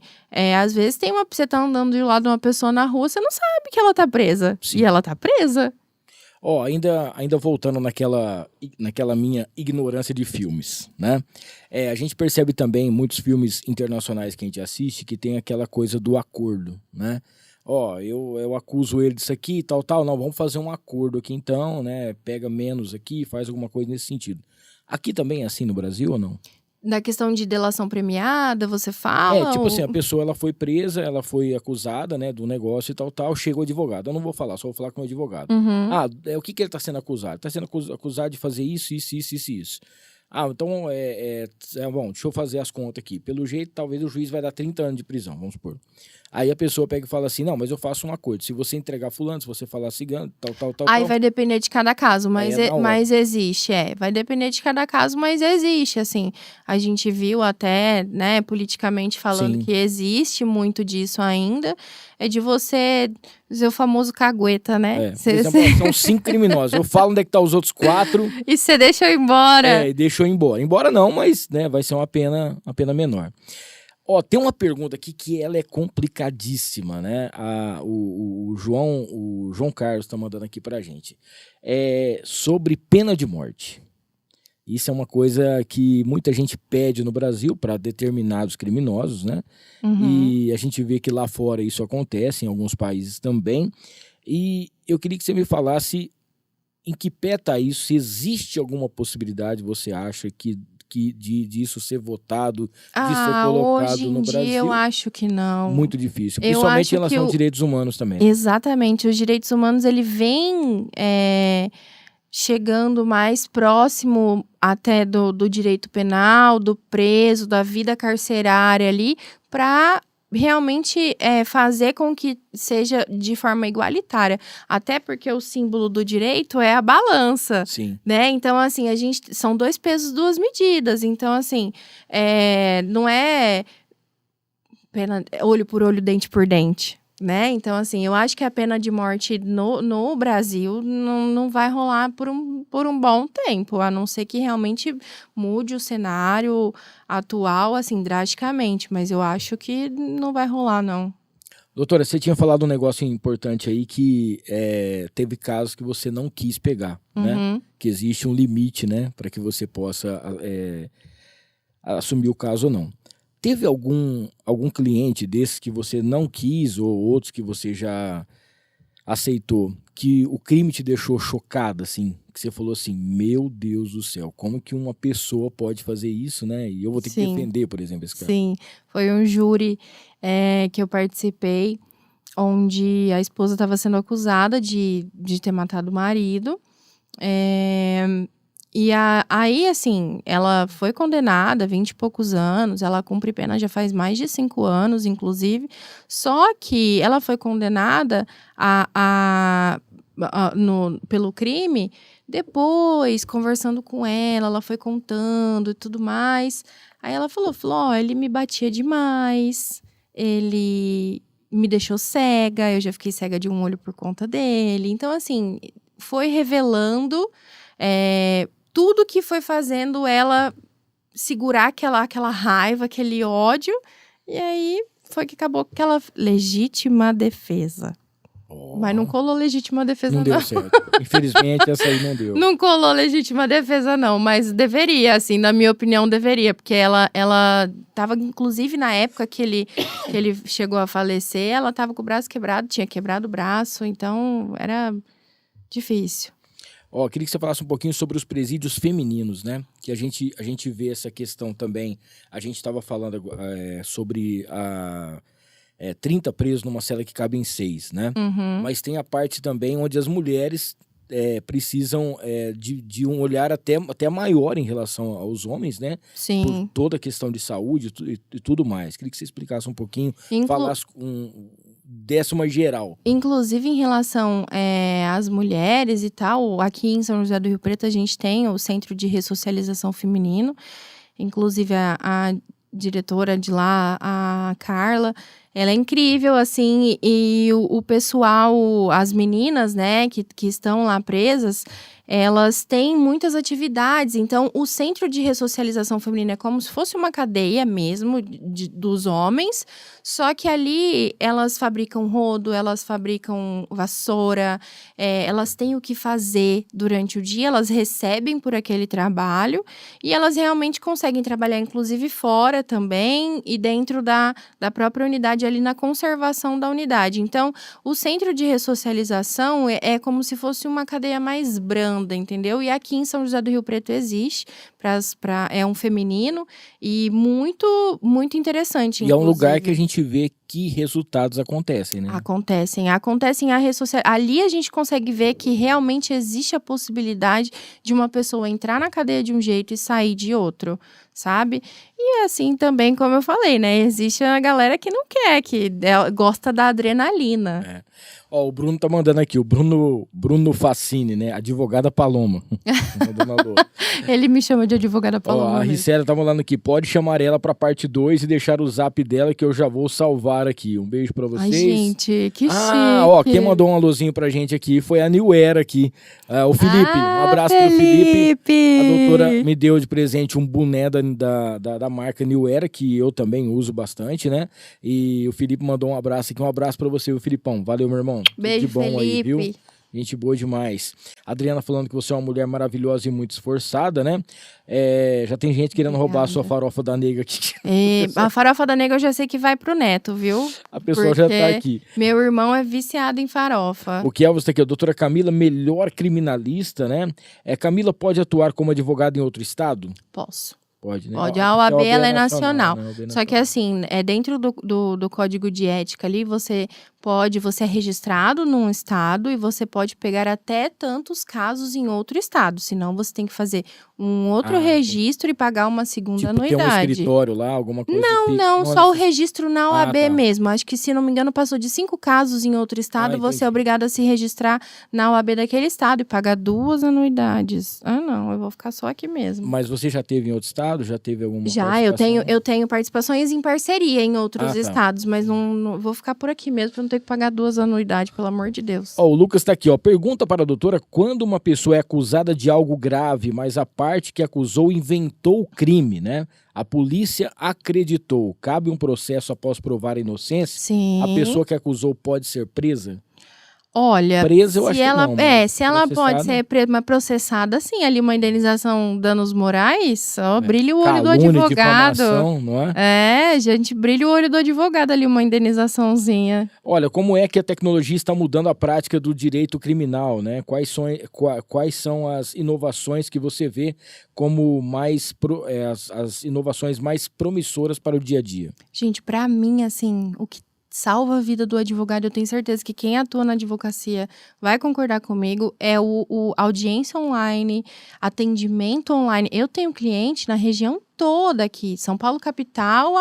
às vezes você tá andando de lado de uma pessoa na rua, você não sabe que ela tá presa. Sim. E ela tá presa. Ainda voltando naquela minha ignorância de filmes, né? A gente percebe também muitos filmes internacionais que a gente assiste que tem aquela coisa do acordo, né? Eu acuso ele disso aqui, tal, não, vamos fazer um acordo aqui então, né, pega menos aqui, faz alguma coisa nesse sentido. Aqui também é assim no Brasil ou não? Da questão de delação premiada, você fala? Assim, a pessoa ela foi presa, ela foi acusada, né, do negócio e tal, chega o advogado. Eu não vou falar, só vou falar com o advogado. Uhum. O que ele está sendo acusado? Está sendo acusado de fazer isso. Então, bom, deixa eu fazer as contas aqui. Pelo jeito, talvez o juiz vai dar 30 anos de prisão, vamos supor. Aí a pessoa pega e fala assim, não, mas eu faço um acordo. Se você entregar fulano, se você falar cigano, tal. Aí vai depender de cada caso, mas, Aí é na hora. mas existe, vai depender de cada caso, mas existe, assim. A gente viu até, né, politicamente falando Sim. que existe muito disso ainda, é de você dizer o famoso cagueta, né? Por exemplo, são 5 criminosos. Eu falo onde é que tá os outros 4. E você deixa eu ir embora. E deixou embora. Embora não, mas né, vai ser uma pena menor. Ó, tem uma pergunta aqui que ela é complicadíssima, né? O João Carlos tá mandando aqui pra gente. É sobre pena de morte. Isso é uma coisa que muita gente pede no Brasil para determinados criminosos, né? E a gente vê que lá fora isso acontece, em alguns países também. E eu queria que você me falasse em que pé tá isso, se existe alguma possibilidade, você acha, disso ser votado, de ser colocado hoje em no Brasil? dia eu acho que não. Muito difícil, Eu principalmente acho em relação que aos direitos humanos também. Exatamente, os direitos humanos, ele vem chegando mais próximo até do direito penal, do preso, da vida carcerária ali, para realmente fazer com que seja de forma igualitária. Até porque o símbolo do direito é a balança. Sim. Né? Então, assim, são 2 pesos, 2 medidas. Então, assim, não é pena, olho por olho, dente por dente. Né? Então, assim, eu acho que a pena de morte no Brasil não vai rolar por um bom tempo, a não ser que realmente mude o cenário atual, assim, drasticamente. Mas eu acho que não vai rolar, não. Doutora, você tinha falado um negócio importante aí que teve casos que você não quis pegar, né? Que existe um limite, né? Para que você possa assumir o caso ou não. Teve algum cliente desses que você não quis ou outros que você já aceitou, que o crime te deixou chocada, assim? Que você falou assim, meu Deus do céu, como que uma pessoa pode fazer isso, né? E eu vou ter que defender, por exemplo, esse cara. Sim, foi um júri que eu participei, onde a esposa estava sendo acusada de ter matado o marido. E aí, assim, ela foi condenada a 20 e poucos anos, ela cumpre pena já faz mais de 5 anos, inclusive. Só que ela foi condenada pelo crime, depois, conversando com ela foi contando e tudo mais. Aí ela falou, ele me batia demais, ele me deixou cega, eu já fiquei cega de um olho por conta dele. Então, assim, foi revelando tudo que foi fazendo ela segurar aquela raiva, aquele ódio. E aí foi que acabou com aquela legítima defesa. Mas não colou legítima defesa, não. Não deu certo. Infelizmente, essa aí não deu. Não colou legítima defesa, não. Mas deveria, assim, na minha opinião, deveria. Porque ela tava, inclusive, na época que ele chegou a falecer, ela tava com o braço quebrado, tinha quebrado o braço. Então, era difícil. Queria que você falasse um pouquinho sobre os presídios femininos, né? Que a gente vê essa questão também. A gente estava falando sobre 30 presos numa cela que cabem 6, né? Mas tem a parte também onde as mulheres precisam de um olhar até maior em relação aos homens, né? Sim. Por toda a questão de saúde e tudo mais. Queria que você explicasse um pouquinho, falasse desse uma geral. Inclusive, em relação às mulheres e tal, aqui em São José do Rio Preto a gente tem o Centro de Ressocialização Feminino. Inclusive, a diretora de lá, a Carla, ela é incrível, assim, e o pessoal, as meninas, né, que estão lá presas, elas têm muitas atividades. Então, o Centro de Ressocialização Feminina é como se fosse uma cadeia mesmo dos homens, só que ali elas fabricam rodo, elas fabricam vassoura, elas têm o que fazer durante o dia, elas recebem por aquele trabalho e elas realmente conseguem trabalhar, inclusive, fora também e dentro da própria unidade, ali na conservação da unidade. Então, o Centro de Ressocialização é como se fosse uma cadeia mais branda, entendeu? E aqui em São José do Rio Preto existe, é um feminino e muito, muito interessante. E é um lugar que a gente vê que resultados acontecem, né? Acontecem a rede social. Ali a gente consegue ver que realmente existe a possibilidade de uma pessoa entrar na cadeia de um jeito e sair de outro, sabe? E assim também, como eu falei, né? Existe a galera que não quer, que gosta da adrenalina. Ó, o Bruno tá mandando aqui, o Bruno Facine, né? Advogada Paloma. Mandando alô. Ele me chama de advogada Paloma. Ó, a Ricélia tá mandando aqui, pode chamar ela pra parte 2 e deixar o zap dela que eu já vou salvar aqui. Um beijo pra vocês. Ai, gente, que chique. Ó, quem mandou um alôzinho pra gente aqui foi a New Era aqui. O Felipe, um abraço pro Felipe. A doutora me deu de presente um boné da marca New Era, que eu também uso bastante, né? E o Felipe mandou um abraço aqui, um abraço pra você, o Filipão. Valeu, meu irmão. Beijo, tudo de bom Felipe. aí, viu? Gente boa demais. Adriana falando que você é uma mulher maravilhosa e muito esforçada, né? Já tem gente querendo roubar a sua farofa da nega aqui. A farofa da nega eu já sei que vai pro neto, viu? A pessoa já tá aqui. Meu irmão é viciado em farofa. O que é você tá aqui? A doutora Camila, melhor criminalista, né? Camila pode atuar como advogada em outro estado? Posso. Pode, né? Pode, a OAB ela é nacional. Né? Só que assim, dentro do código de ética ali, você é registrado num estado e você pode pegar até tantos casos em outro estado. Senão você tem que fazer um outro registro e pagar uma segunda anuidade. Tem um escritório lá, alguma coisa? Não, só o registro na OAB mesmo. Acho que, se não me engano, passou de 5 casos em outro estado, você é obrigado a se registrar na OAB daquele estado e pagar 2 anuidades. Não, eu vou ficar só aqui mesmo. Mas você já teve em outro estado? Já teve alguma Já, eu tenho participações em parceria em outros estados, mas não vou ficar por aqui mesmo pra não ter que pagar 2 anuidades, pelo amor de Deus. O Lucas tá aqui, pergunta para a doutora: quando uma pessoa é acusada de algo grave, mas a parte que acusou inventou o crime, né? A polícia acreditou, cabe um processo após provar a inocência? Sim. A pessoa que acusou pode ser presa? Olha, presa, eu acho que não, se ela pode ser processada, sim, ali uma indenização danos morais, brilha o olho do advogado. Não é? Gente, brilha o olho do advogado ali, uma indenizaçãozinha. Olha, como é que a tecnologia está mudando a prática do direito criminal, né? Quais são as inovações que você vê como as inovações mais promissoras para o dia a dia? Gente, pra mim, assim, o que salva a vida do advogado, eu tenho certeza que quem atua na advocacia vai concordar comigo, é o audiência online, atendimento online. Eu tenho cliente na região toda aqui, São Paulo capital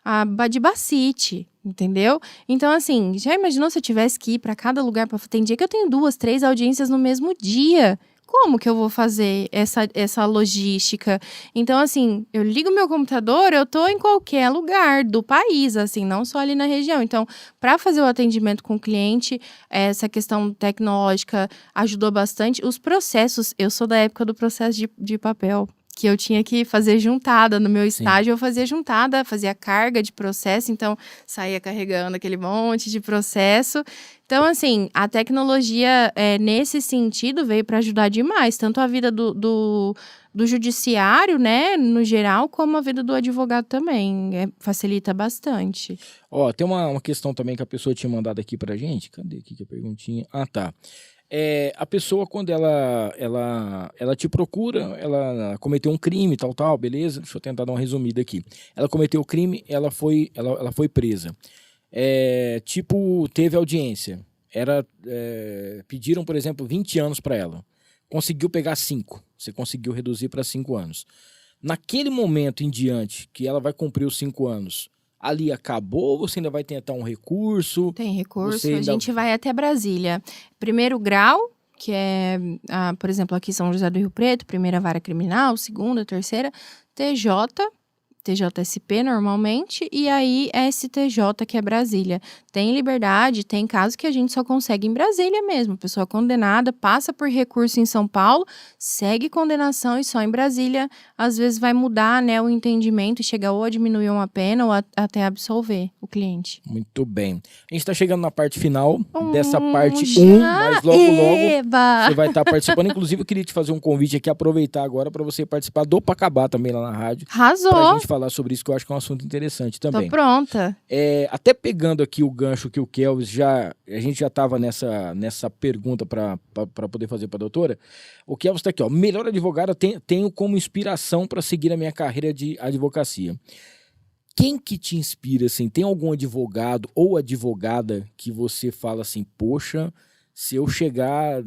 a Badibacite, entendeu? Então, assim, já imaginou se eu tivesse que ir para cada lugar? Tem dia que eu tenho 2, 3 audiências no mesmo dia. Como que eu vou fazer essa logística? Então, assim, eu ligo meu computador, eu tô em qualquer lugar do país, assim, não só ali na região. Então, para fazer o atendimento com o cliente, essa questão tecnológica ajudou bastante. Os processos, eu sou da época do processo de papel, que eu tinha que fazer juntada. No meu estágio, eu fazia juntada, fazia carga de processo, então saía carregando aquele monte de processo. Então, assim, a tecnologia, nesse sentido, veio para ajudar demais, tanto a vida do judiciário, né, no geral, como a vida do advogado também. Facilita bastante. Tem uma questão também que a pessoa tinha mandado aqui pra gente. Cadê aqui a perguntinha? Tá. A pessoa, quando ela te procura, ela cometeu um crime, tal, beleza? Deixa eu tentar dar uma resumida aqui. Ela cometeu o crime, ela foi presa. Teve audiência. Pediram, por exemplo, 20 anos para ela. Conseguiu pegar 5. Você conseguiu reduzir para 5 anos. Naquele momento em diante, que ela vai cumprir os 5 anos, ali acabou? Você ainda vai tentar um recurso? Tem recurso, a gente vai até Brasília. Primeiro grau, que é, por exemplo, aqui São José do Rio Preto, primeira vara criminal, segunda, terceira, TJSP normalmente, e aí STJ, que é Brasília. Tem liberdade, tem casos que a gente só consegue em Brasília mesmo. A pessoa condenada, passa por recurso em São Paulo, segue condenação e só em Brasília, às vezes vai mudar, né, o entendimento e chegar ou a diminuir uma pena ou até absolver o cliente. Muito bem. A gente está chegando na parte final dessa parte 1, mas logo você vai estar participando. Inclusive, eu queria te fazer um convite aqui, aproveitar agora para você participar do Pacabá também lá na rádio. Arrasou! Pra gente falar sobre isso, que eu acho que é um assunto interessante também. Tô pronta. Até pegando aqui o gancho que o Kelvis a gente já estava nessa pergunta para poder fazer para a doutora. O Kelvis está aqui, melhor advogada tenho como inspiração para seguir a minha carreira de advocacia. Quem que te inspira, assim? Tem algum advogado ou advogada que você fala assim, poxa, se eu chegar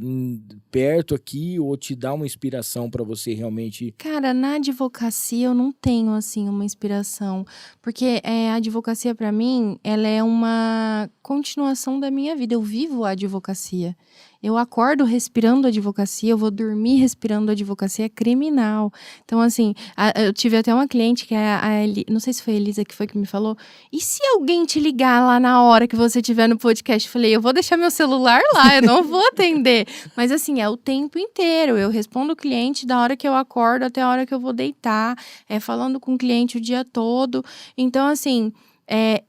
perto aqui ou te dar uma inspiração para você realmente... Cara, na advocacia eu não tenho, assim, uma inspiração. Porque a advocacia, pra mim, ela é uma continuação da minha vida. Eu vivo a advocacia. Eu acordo respirando advocacia, eu vou dormir respirando advocacia criminal. Então, assim, eu tive até uma cliente que não sei se foi a Elisa que foi que me falou, e se alguém te ligar lá na hora que você estiver no podcast? Eu falei, eu vou deixar meu celular lá, eu não vou atender. Mas, assim, é o tempo inteiro. Eu respondo o cliente da hora que eu acordo até a hora que eu vou deitar, falando com o cliente o dia todo. Então, assim...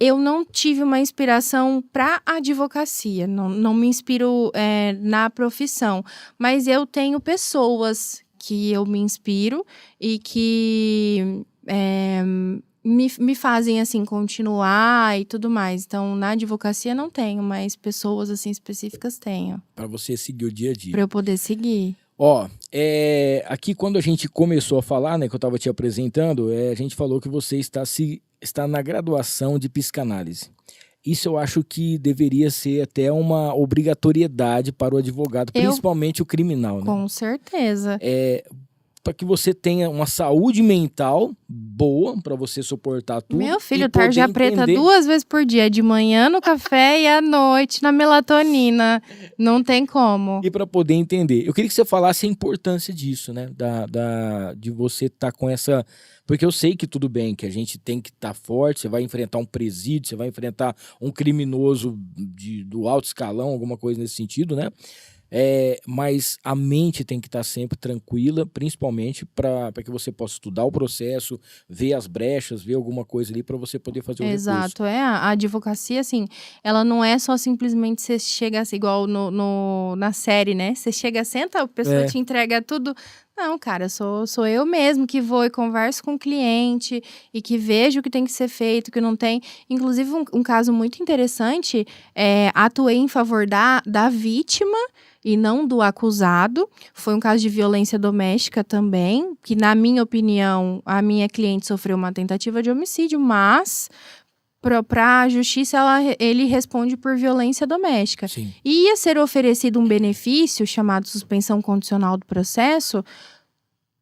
eu não tive uma inspiração para advocacia, não me inspiro na profissão, mas eu tenho pessoas que eu me inspiro e que me fazem, assim, continuar e tudo mais. Então, na advocacia não tenho, mas pessoas, assim, específicas tenho. Para você seguir o dia a dia. Para eu poder seguir. Ó, aqui quando a gente começou a falar, né, que eu estava te apresentando, a gente falou que você está na graduação de psicanálise. Isso eu acho que deveria ser até uma obrigatoriedade para o advogado, principalmente o criminal, né? Com certeza. Para que você tenha uma saúde mental boa para você suportar tudo. Meu filho, tarja preta 2 vezes por dia, de manhã no café e à noite na melatonina. Não tem como. E para poder entender. Eu queria que você falasse a importância disso, né? De você estar com essa... Porque eu sei que tudo bem, que a gente tem que estar forte, você vai enfrentar um presídio, você vai enfrentar um criminoso do alto escalão, alguma coisa nesse sentido, né? Mas a mente tem que estar sempre tranquila, principalmente para que você possa estudar o processo, ver as brechas, ver alguma coisa ali para você poder fazer o recurso. Exato, a advocacia, assim, ela não é só simplesmente você chega assim, igual na série, né? Você chega, senta, a pessoa te entrega tudo. Não, cara, sou eu mesmo que vou e converso com o cliente e que vejo o que tem que ser feito, o que não tem. Inclusive, um caso muito interessante, atuei em favor da vítima e não do acusado. Foi um caso de violência doméstica também, que, na minha opinião, a minha cliente sofreu uma tentativa de homicídio, mas... Para a justiça, ele responde por violência doméstica. Sim. E ia ser oferecido um benefício chamado suspensão condicional do processo,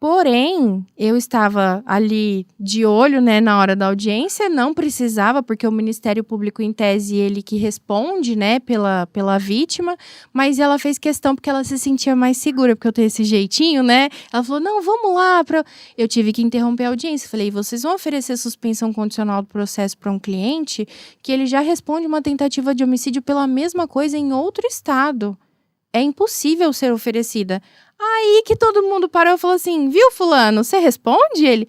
porém, eu estava ali de olho, né, na hora da audiência, não precisava, porque o Ministério Público, em tese, ele que responde, né, pela vítima, mas ela fez questão porque ela se sentia mais segura, porque eu tenho esse jeitinho, né? Ela falou, não, vamos lá. Eu tive que interromper a audiência. Falei, vocês vão oferecer suspensão condicional do processo para um cliente que ele já responde uma tentativa de homicídio pela mesma coisa em outro estado. É impossível ser oferecida. Aí que todo mundo parou e falou assim, viu, fulano, você responde? Ele,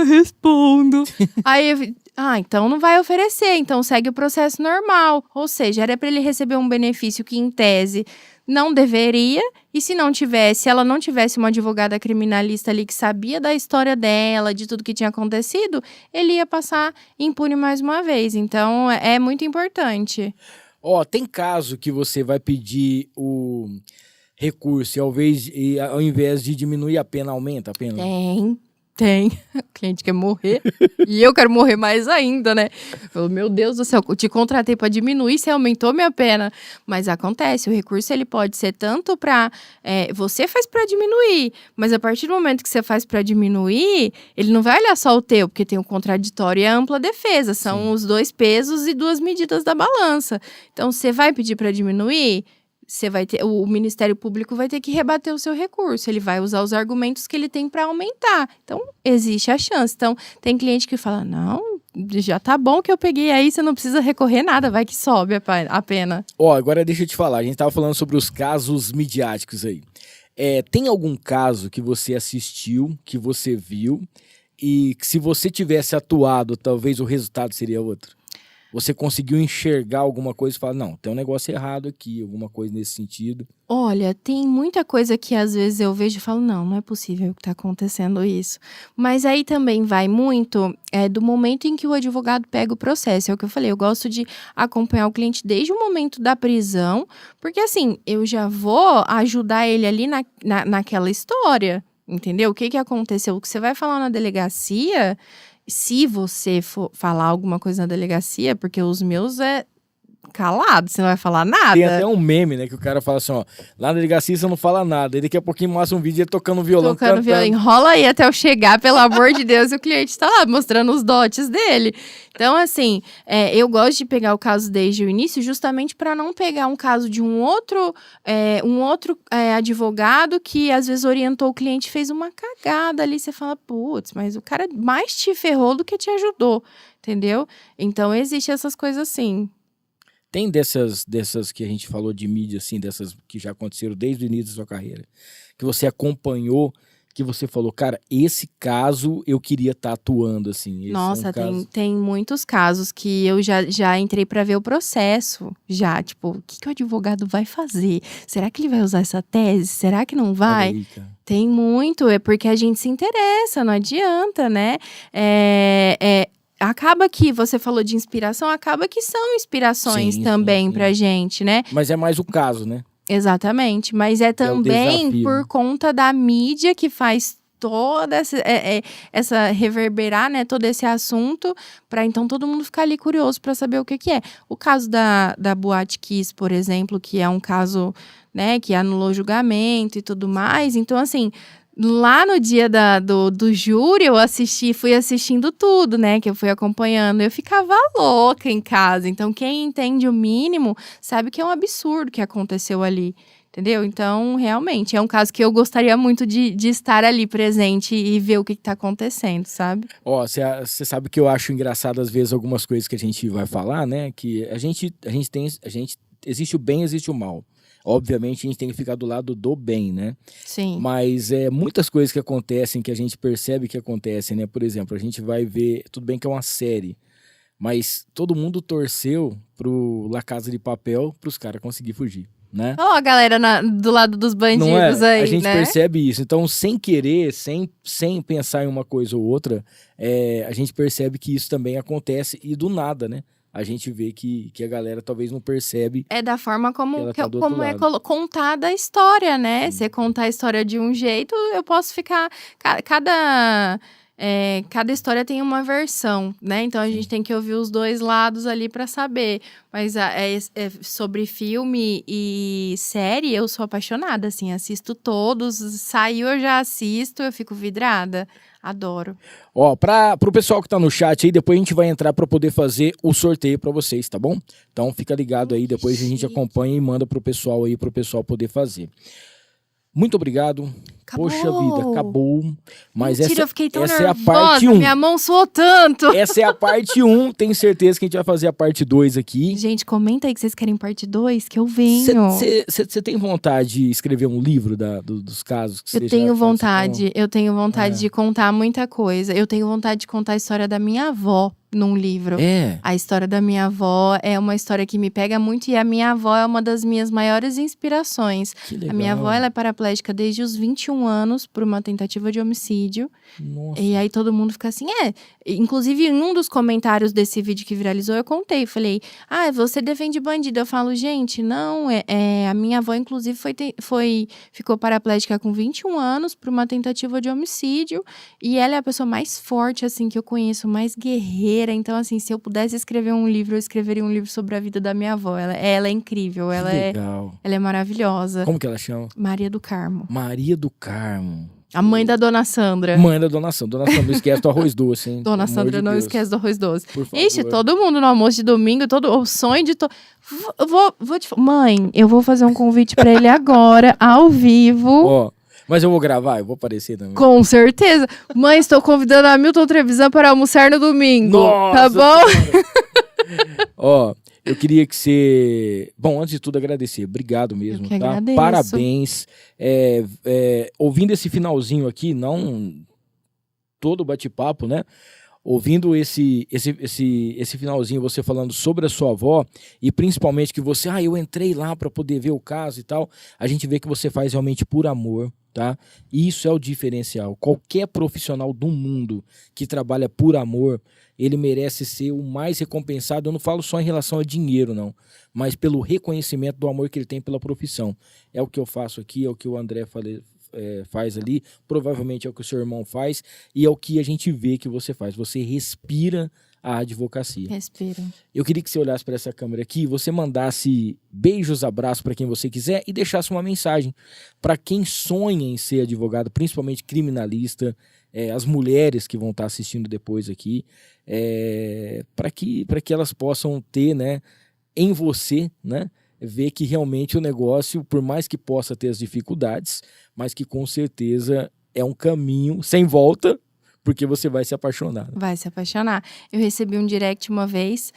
respondo. Aí, então não vai oferecer, então segue o processo normal. Ou seja, era para ele receber um benefício que, em tese, não deveria. E se ela não tivesse uma advogada criminalista ali que sabia da história dela, de tudo que tinha acontecido, ele ia passar impune mais uma vez. Então, é muito importante. Tem caso que você vai pedir o recurso e ao invés de diminuir a pena, aumenta a pena? Tem. O cliente quer morrer e eu quero morrer mais ainda, né? Eu, meu Deus do céu, eu te contratei para diminuir, você aumentou minha pena. Mas acontece, o recurso ele pode ser tanto para... você faz para diminuir, mas a partir do momento que você faz para diminuir, ele não vai olhar só o teu, porque tem o contraditório e a ampla defesa. São os 2 pesos e 2 medidas da balança. Então, você vai pedir para diminuir... o Ministério Público vai ter que rebater o seu recurso. Ele vai usar os argumentos que ele tem para aumentar. Então, existe a chance. Então, tem cliente que fala, não, já tá bom que eu peguei aí, você não precisa recorrer nada, vai que sobe a pena. Agora deixa eu te falar, a gente tava falando sobre os casos midiáticos aí. Tem algum caso que você assistiu, que você viu, e que se você tivesse atuado, talvez o resultado seria outro? Você conseguiu enxergar alguma coisa e falar, não, tem um negócio errado aqui, alguma coisa nesse sentido? Olha, tem muita coisa que às vezes eu vejo e falo, não é possível que tá acontecendo isso. Mas aí também vai muito do momento em que o advogado pega o processo. É o que eu falei, eu gosto de acompanhar o cliente desde o momento da prisão, porque assim, eu já vou ajudar ele ali naquela história. Entendeu? O que aconteceu? O que você vai falar na delegacia, Se você for falar alguma coisa na delegacia, porque os meus é calado, você não vai falar nada. Tem até um meme, né, que o cara fala assim, ó, lá na delegacia você não fala nada, e daqui a pouquinho mostra um vídeo ele tocando violão, Tocando violão, enrola aí até eu chegar, pelo amor de Deus, e o cliente tá lá mostrando os dotes dele. Então, assim, eu gosto de pegar o caso desde o início, justamente para não pegar um caso de um outro advogado que às vezes orientou o cliente e fez uma cagada ali. Você fala, putz, mas o cara mais te ferrou do que te ajudou, entendeu? Então, existe essas coisas assim. Tem dessas que a gente falou de mídia, assim, dessas que já aconteceram desde o início da sua carreira, que você acompanhou, que você falou, cara, esse caso eu queria estar atuando, assim. Esse Nossa, caso... tem muitos casos que eu já entrei para ver o processo, já, tipo, o que o advogado vai fazer? Será que ele vai usar essa tese? Será que não vai? Aí, tem muito, é porque a gente se interessa, não adianta, né? Acaba que, você falou de inspiração, acaba que são inspirações também pra gente, né? Mas é mais o caso, né? Exatamente, mas é também por conta da mídia que faz toda essa reverberar, né, todo esse assunto, para então todo mundo ficar ali curioso para saber o que é. O caso da Boate Kiss, por exemplo, que é um caso, né, que anulou julgamento e tudo mais, então assim... Lá no dia do júri, eu fui assistindo tudo, né? Que eu fui acompanhando. Eu ficava louca em casa. Então, quem entende o mínimo sabe que é um absurdo que aconteceu ali. Entendeu? Então, realmente, é um caso que eu gostaria muito de estar ali presente e ver o que tá acontecendo, sabe? Ó, você sabe que eu acho engraçado, às vezes, algumas coisas que a gente vai falar, né? Que existe o bem, existe o mal. Obviamente, a gente tem que ficar do lado do bem, né? Sim. Mas muitas coisas que acontecem, que a gente percebe que acontecem, né? Por exemplo, a gente vai ver... Tudo bem que é uma série, mas todo mundo torceu pro La Casa de Papel pros caras conseguirem fugir, né? Ó, a galera do lado dos bandidos aí, né? A gente percebe isso. Então, sem querer, sem pensar em uma coisa ou outra, a gente percebe que isso também acontece e do nada, né? A gente vê que a galera talvez não percebe. É da forma como como é contada a história, né? Você contar a história de um jeito, eu posso ficar... Cada história tem uma versão, né? Então, a gente tem que ouvir os dois lados ali para saber. Mas sobre filme e série, eu sou apaixonada, assim. Assisto todos, saiu eu já assisto, eu fico vidrada. Adoro. Ó, pro pessoal que tá no chat aí, depois a gente vai entrar para poder fazer o sorteio para vocês, tá bom? Então, fica ligado aí, depois a gente acompanha e manda pro pessoal aí, pro pessoal poder fazer. Muito obrigado. Acabou. Poxa vida, acabou. Mas Mentira, eu fiquei tão essa nervosa, é a parte 1. Minha mão suou tanto. Essa é a parte 1. Tenho certeza que a gente vai fazer a parte 2 aqui. Gente, comenta aí que vocês querem parte 2, que eu venho. Você tem vontade de escrever um livro dos casos que você Eu tenho vontade de contar muita coisa. Eu tenho vontade de contar a história da minha avó num livro. A história da minha avó é uma história que me pega muito e a minha avó é uma das minhas maiores inspirações. Que legal. A minha avó, ela é paraplégica desde os 21 anos por uma tentativa de homicídio. Nossa. E aí todo mundo fica assim, Inclusive, em um dos comentários desse vídeo que viralizou, eu contei. Falei, você defende bandido. Eu falo, gente, não, a minha avó, inclusive, ficou paraplégica com 21 anos por uma tentativa de homicídio. E ela é a pessoa mais forte, assim, que eu conheço, mais guerreira. Então, assim, se eu pudesse escrever um livro, eu escreveria um livro sobre a vida da minha avó. Ela é incrível, ela é maravilhosa. Como que ela chama? Maria do Carmo. Maria do Carmo. A mãe da Dona Sandra. Mãe da Dona Sandra. Dona Sandra, não esquece do arroz doce, hein? Dona Sandra, não esquece do arroz doce. Por favor. Ixi, todo mundo no almoço de domingo, o sonho de... Vou te falar. Mãe, eu vou fazer um convite pra ele agora, ao vivo. Ó, mas eu vou gravar, eu vou aparecer também. Com certeza. Mãe, estou convidando a Hamilton Trevisan para almoçar no domingo. Nossa, tá bom? Ó, eu queria que você... Bom, antes de tudo, agradecer. Obrigado mesmo, eu que tá? agradeço. Parabéns. Ouvindo esse finalzinho aqui, não todo o bate-papo, né? Ouvindo esse finalzinho, você falando sobre a sua avó e principalmente que você... eu entrei lá para poder ver o caso e tal. A gente vê que você faz realmente por amor, tá? E isso é o diferencial. Qualquer profissional do mundo que trabalha por amor... ele merece ser o mais recompensado. Eu não falo só em relação a dinheiro, não. Mas pelo reconhecimento do amor que ele tem pela profissão. É o que eu faço aqui, é o que o André faz ali, provavelmente é o que o seu irmão faz e é o que a gente vê que você faz. Você respira a advocacia. Respiro. Eu queria que você olhasse para essa câmera aqui, você mandasse beijos, abraços para quem você quiser e deixasse uma mensagem para quem sonha em ser advogado, principalmente criminalista, as mulheres que vão estar assistindo depois aqui, para que elas possam ter, né, em você, né, ver que realmente o negócio, por mais que possa ter as dificuldades, mas que com certeza é um caminho sem volta, porque você vai se apaixonar. Vai se apaixonar. Eu recebi um direct uma vez,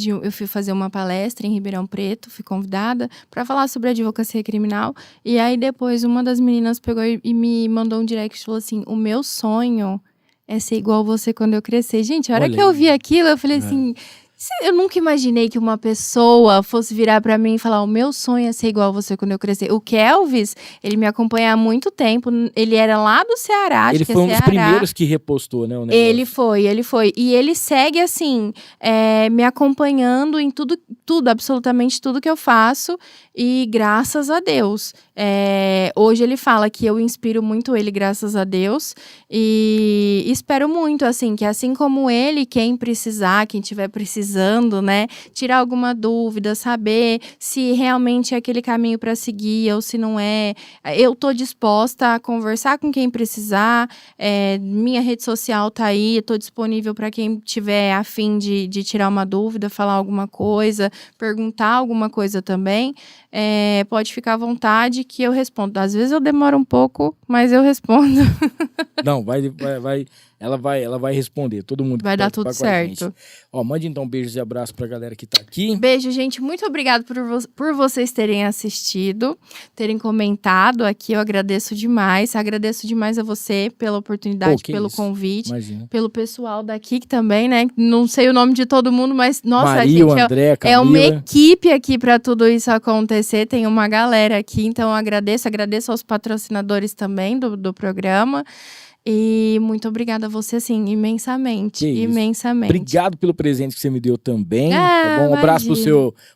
eu fui fazer uma palestra em Ribeirão Preto, fui convidada para falar sobre advocacia criminal, e aí depois uma das meninas pegou e me mandou um direct e falou assim, o meu sonho é ser igual você quando eu crescer. Gente, a hora que eu vi aquilo, eu falei assim... Eu nunca imaginei que uma pessoa fosse virar pra mim e falar, o meu sonho é ser igual a você quando eu crescer. O Kelvis, ele me acompanha há muito tempo, ele era lá do Ceará, ele foi um dos primeiros que repostou, né, o negócio. Ele foi. E ele segue, assim, me acompanhando em tudo, absolutamente tudo que eu faço. E graças a Deus. Hoje ele fala que eu inspiro muito ele, graças a Deus. E espero muito, assim, que assim como ele, quem precisar, quem tiver precisando, né, tirar alguma dúvida, saber se realmente é aquele caminho para seguir ou se não é. Eu tô disposta a conversar com quem precisar. Minha rede social tá aí, eu tô disponível para quem tiver a fim de tirar uma dúvida, falar alguma coisa, perguntar alguma coisa também. Pode ficar à vontade que eu respondo. Às vezes eu demoro um pouco, mas eu respondo. Não, ela vai responder. Todo mundo vai dar tudo certo. Ó, mande então beijos e abraços pra galera que tá aqui. Beijo, gente. Muito obrigado por vocês terem assistido, terem comentado aqui. Eu agradeço demais. Agradeço demais a você pela oportunidade, pelo convite. Imagina. Pelo pessoal daqui que também, né? Não sei o nome de todo mundo, mas, nossa, Maria, gente, André, Camila. É uma equipe aqui pra tudo isso acontecer. Tem uma galera aqui, então eu agradeço aos patrocinadores também do programa. E muito obrigada a você, assim, imensamente. Imensamente. Obrigado pelo presente que você me deu também. Tá bom? Um abraço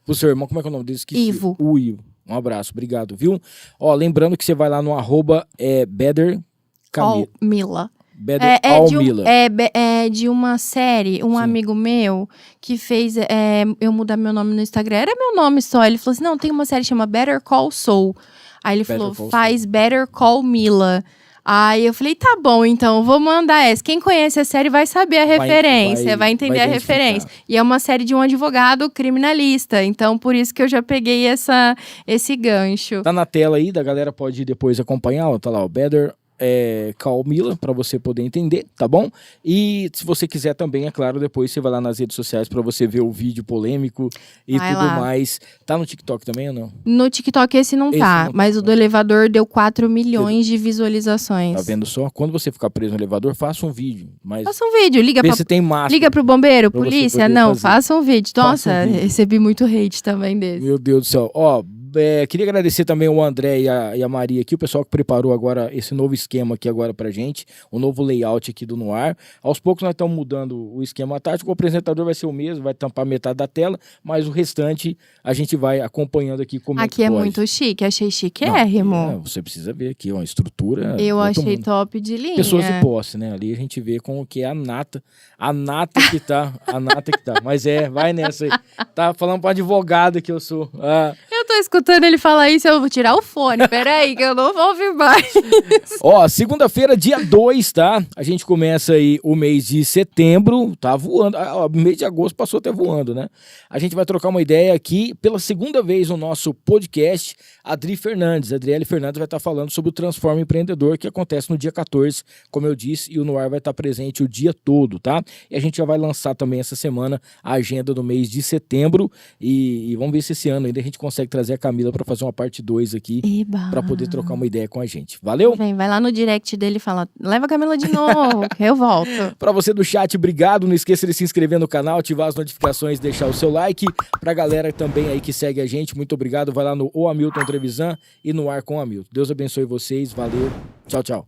pro seu irmão. Como é que é o nome dele? Esqueci. Ivo. O Ivo. Um abraço, obrigado, viu? Ó, lembrando que você vai lá no @Better Mila. Mila. De uma série, um amigo meu que fez eu mudar meu nome no Instagram. Era meu nome só. Ele falou assim: não, tem uma série que chama Better Call Saul. Aí ele falou: faz Better Call Mila. Aí eu falei, tá bom, então, vou mandar essa. Quem conhece a série vai saber a referência, vai entender a referência. E é uma série de um advogado criminalista, então por isso que eu já peguei esse gancho. Tá na tela aí, da galera pode ir depois acompanhar, ó, tá lá, o Better Call Mila, pra você poder entender, tá bom? E se você quiser também, é claro, depois você vai lá nas redes sociais pra você ver o vídeo polêmico e tudo mais. Tá no TikTok também ou não? No TikTok esse não tá, mas o do elevador deu 4 milhões de visualizações. Tá vendo só? Quando você ficar preso no elevador, faça um vídeo. Faça um vídeo, liga pro bombeiro, polícia, não, faça um vídeo. Nossa, recebi muito hate também desse. Meu Deus do céu. Ó, queria agradecer também o André e a Maria aqui, o pessoal que preparou agora esse novo esquema aqui agora pra gente, o novo layout aqui do No Ar. Aos poucos nós estamos mudando o esquema tático, o apresentador vai ser o mesmo, vai tampar metade da tela, mas o restante a gente vai acompanhando aqui como aqui é muito chique, achei chiquérrimo. Você precisa ver aqui, ó, a estrutura. Eu achei top de linha. Pessoas de posse, né? Ali a gente vê como que é a nata que tá, mas vai nessa aí. Tá falando pra advogado que eu sou. Eu tô escutando ele falar isso, eu vou tirar o fone. Peraí, que eu não vou ouvir mais. Ó, segunda-feira, dia 2, tá? A gente começa aí o mês de setembro, tá voando. O mês de agosto passou até voando, né? A gente vai trocar uma ideia aqui pela segunda vez no nosso podcast. Adriele Fernandes vai estar falando sobre o Transforma Empreendedor, que acontece no dia 14, como eu disse, e o No Ar vai estar presente o dia todo, tá? E a gente já vai lançar também essa semana a agenda do mês de setembro e vamos ver se esse ano ainda a gente consegue trazer a Camila para fazer uma parte 2 aqui, para poder trocar uma ideia com a gente. Valeu? Vai lá no direct dele e fala, leva a Camila de novo, eu volto. Para você do chat, obrigado. Não esqueça de se inscrever no canal, ativar as notificações, deixar o seu like. Pra galera também aí que segue a gente, muito obrigado. Vai lá no O Hamilton Trevisan e No Ar com o Hamilton. Deus abençoe vocês, valeu. Tchau, tchau.